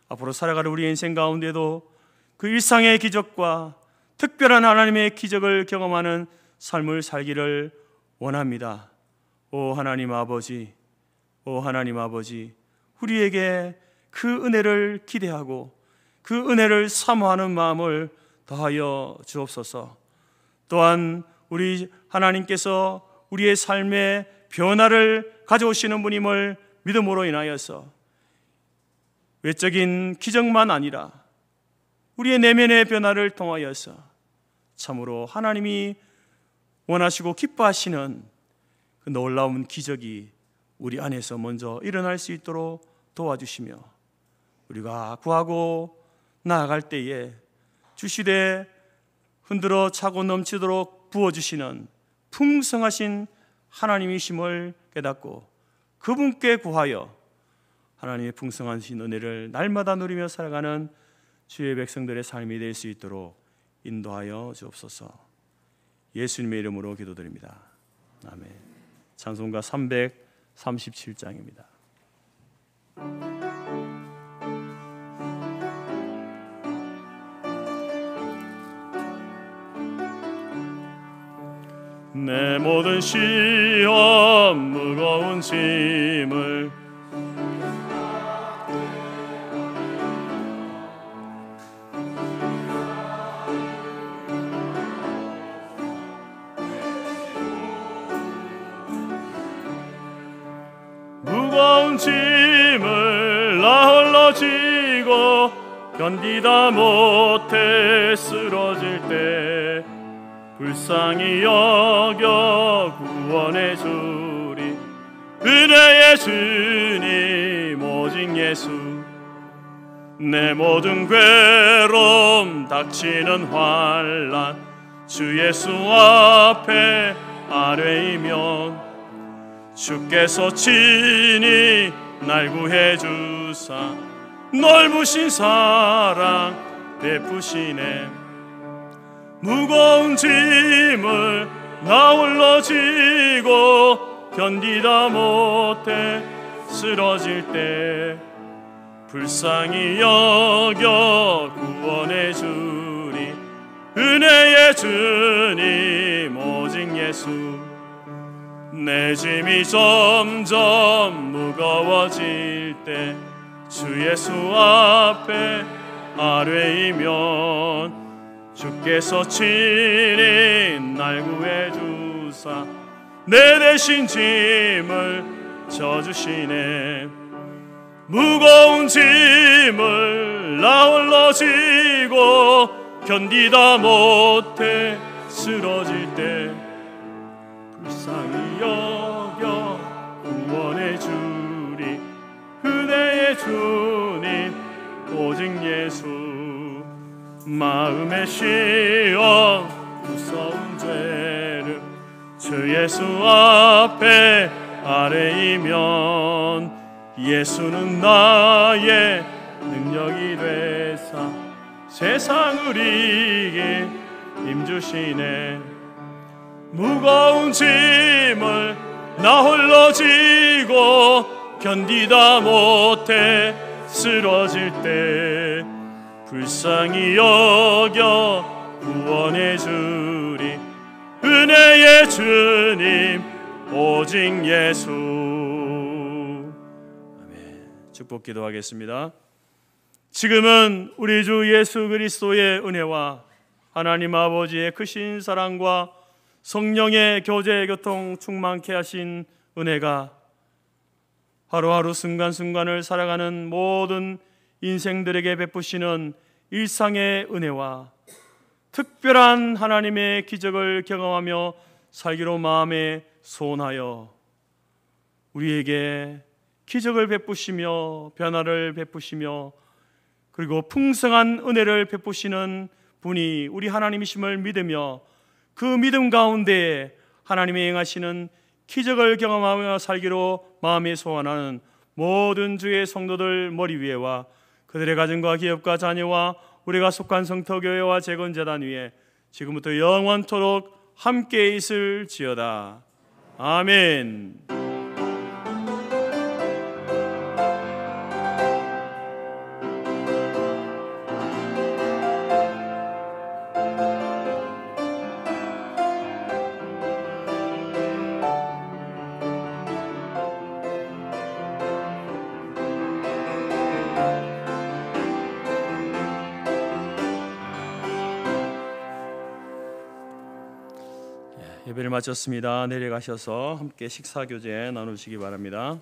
A: 앞으로 살아가는 우리 인생 가운데도 그 일상의 기적과 특별한 하나님의 기적을 경험하는 삶을 살기를 원합니다. 오 하나님 아버지, 오 하나님 아버지, 우리에게 그 은혜를 기대하고 그 은혜를 사모하는 마음을 더하여 주옵소서. 또한 우리 하나님께서 우리의 삶에 변화를 가져오시는 분임을 믿음으로 인하여서 외적인 기적만 아니라 우리의 내면의 변화를 통하여서 참으로 하나님이 원하시고 기뻐하시는 그 놀라운 기적이 우리 안에서 먼저 일어날 수 있도록 도와주시며, 우리가 구하고 나아갈 때에 주시되 흔들어 차고 넘치도록 부어주시는 풍성하신 하나님이심을 깨닫고 그분께 구하여 하나님의 풍성하신 은혜를 날마다 누리며 살아가는 주의 백성들의 삶이 될 수 있도록 인도하여 주옵소서. 예수님의 이름으로 기도드립니다. 아멘. 찬송가 337장입니다. 내 모든 시험 무거운 짐을 무거운 짐을 나 홀로 지고 견디다 못해 쓰러질 때 불쌍히 여겨 구원해 주리 은혜의 주님 오직 예수. 내 모든 괴로움 닥치는 환난 주 예수 앞에 아뢰이면 주께서 친히 날 구해 주사 넓으신 사랑 베푸시네. 무거운 짐을 나 홀로 지고 견디다 못해 쓰러질 때 불쌍히 여겨 구원해 주리 은혜의 주님 오직 예수. 내 짐이 점점 무거워질 때 주 예수 앞에 아뢰이면 주께서 친히 날 구해 주사 내 대신 짐을 져주시네. 무거운 짐을 나 홀로 지고 견디다 못해 쓰러질 때 불쌍히 여겨 구원해 주리 은혜의 주님 오직 예수. 마음의 시험 무서운 죄를 주 예수 앞에 아뢰이면 예수는 나의 능력이 되사 세상을 이길 힘주시네. 무거운 짐을 나 홀로 지고 견디다 못해 쓰러질 때 불쌍히 여겨 구원해 주리 은혜의 주님 오직 예수. 아멘. 축복 기도하겠습니다. 지금은 우리 주 예수 그리스도의 은혜와 하나님 아버지의 크신 사랑과 성령의 교제 교통 충만케 하신 은혜가 하루하루 순간순간을 살아가는 모든 인생들에게 베푸시는 일상의 은혜와 특별한 하나님의 기적을 경험하며 살기로 마음에 소원하여 우리에게 기적을 베푸시며 변화를 베푸시며 그리고 풍성한 은혜를 베푸시는 분이 우리 하나님이심을 믿으며 그 믿음 가운데 하나님의 행하시는 기적을 경험하며 살기로 마음에 소원하는 모든 주의 성도들 머리 위에와 그들의 가정과 기업과 자녀와 우리가 속한 성터교회와 재건재단 위에 지금부터 영원토록 함께 있을지어다. 아멘. 예배를 마쳤습니다. 내려가셔서 함께 식사 교제 나누시기 바랍니다.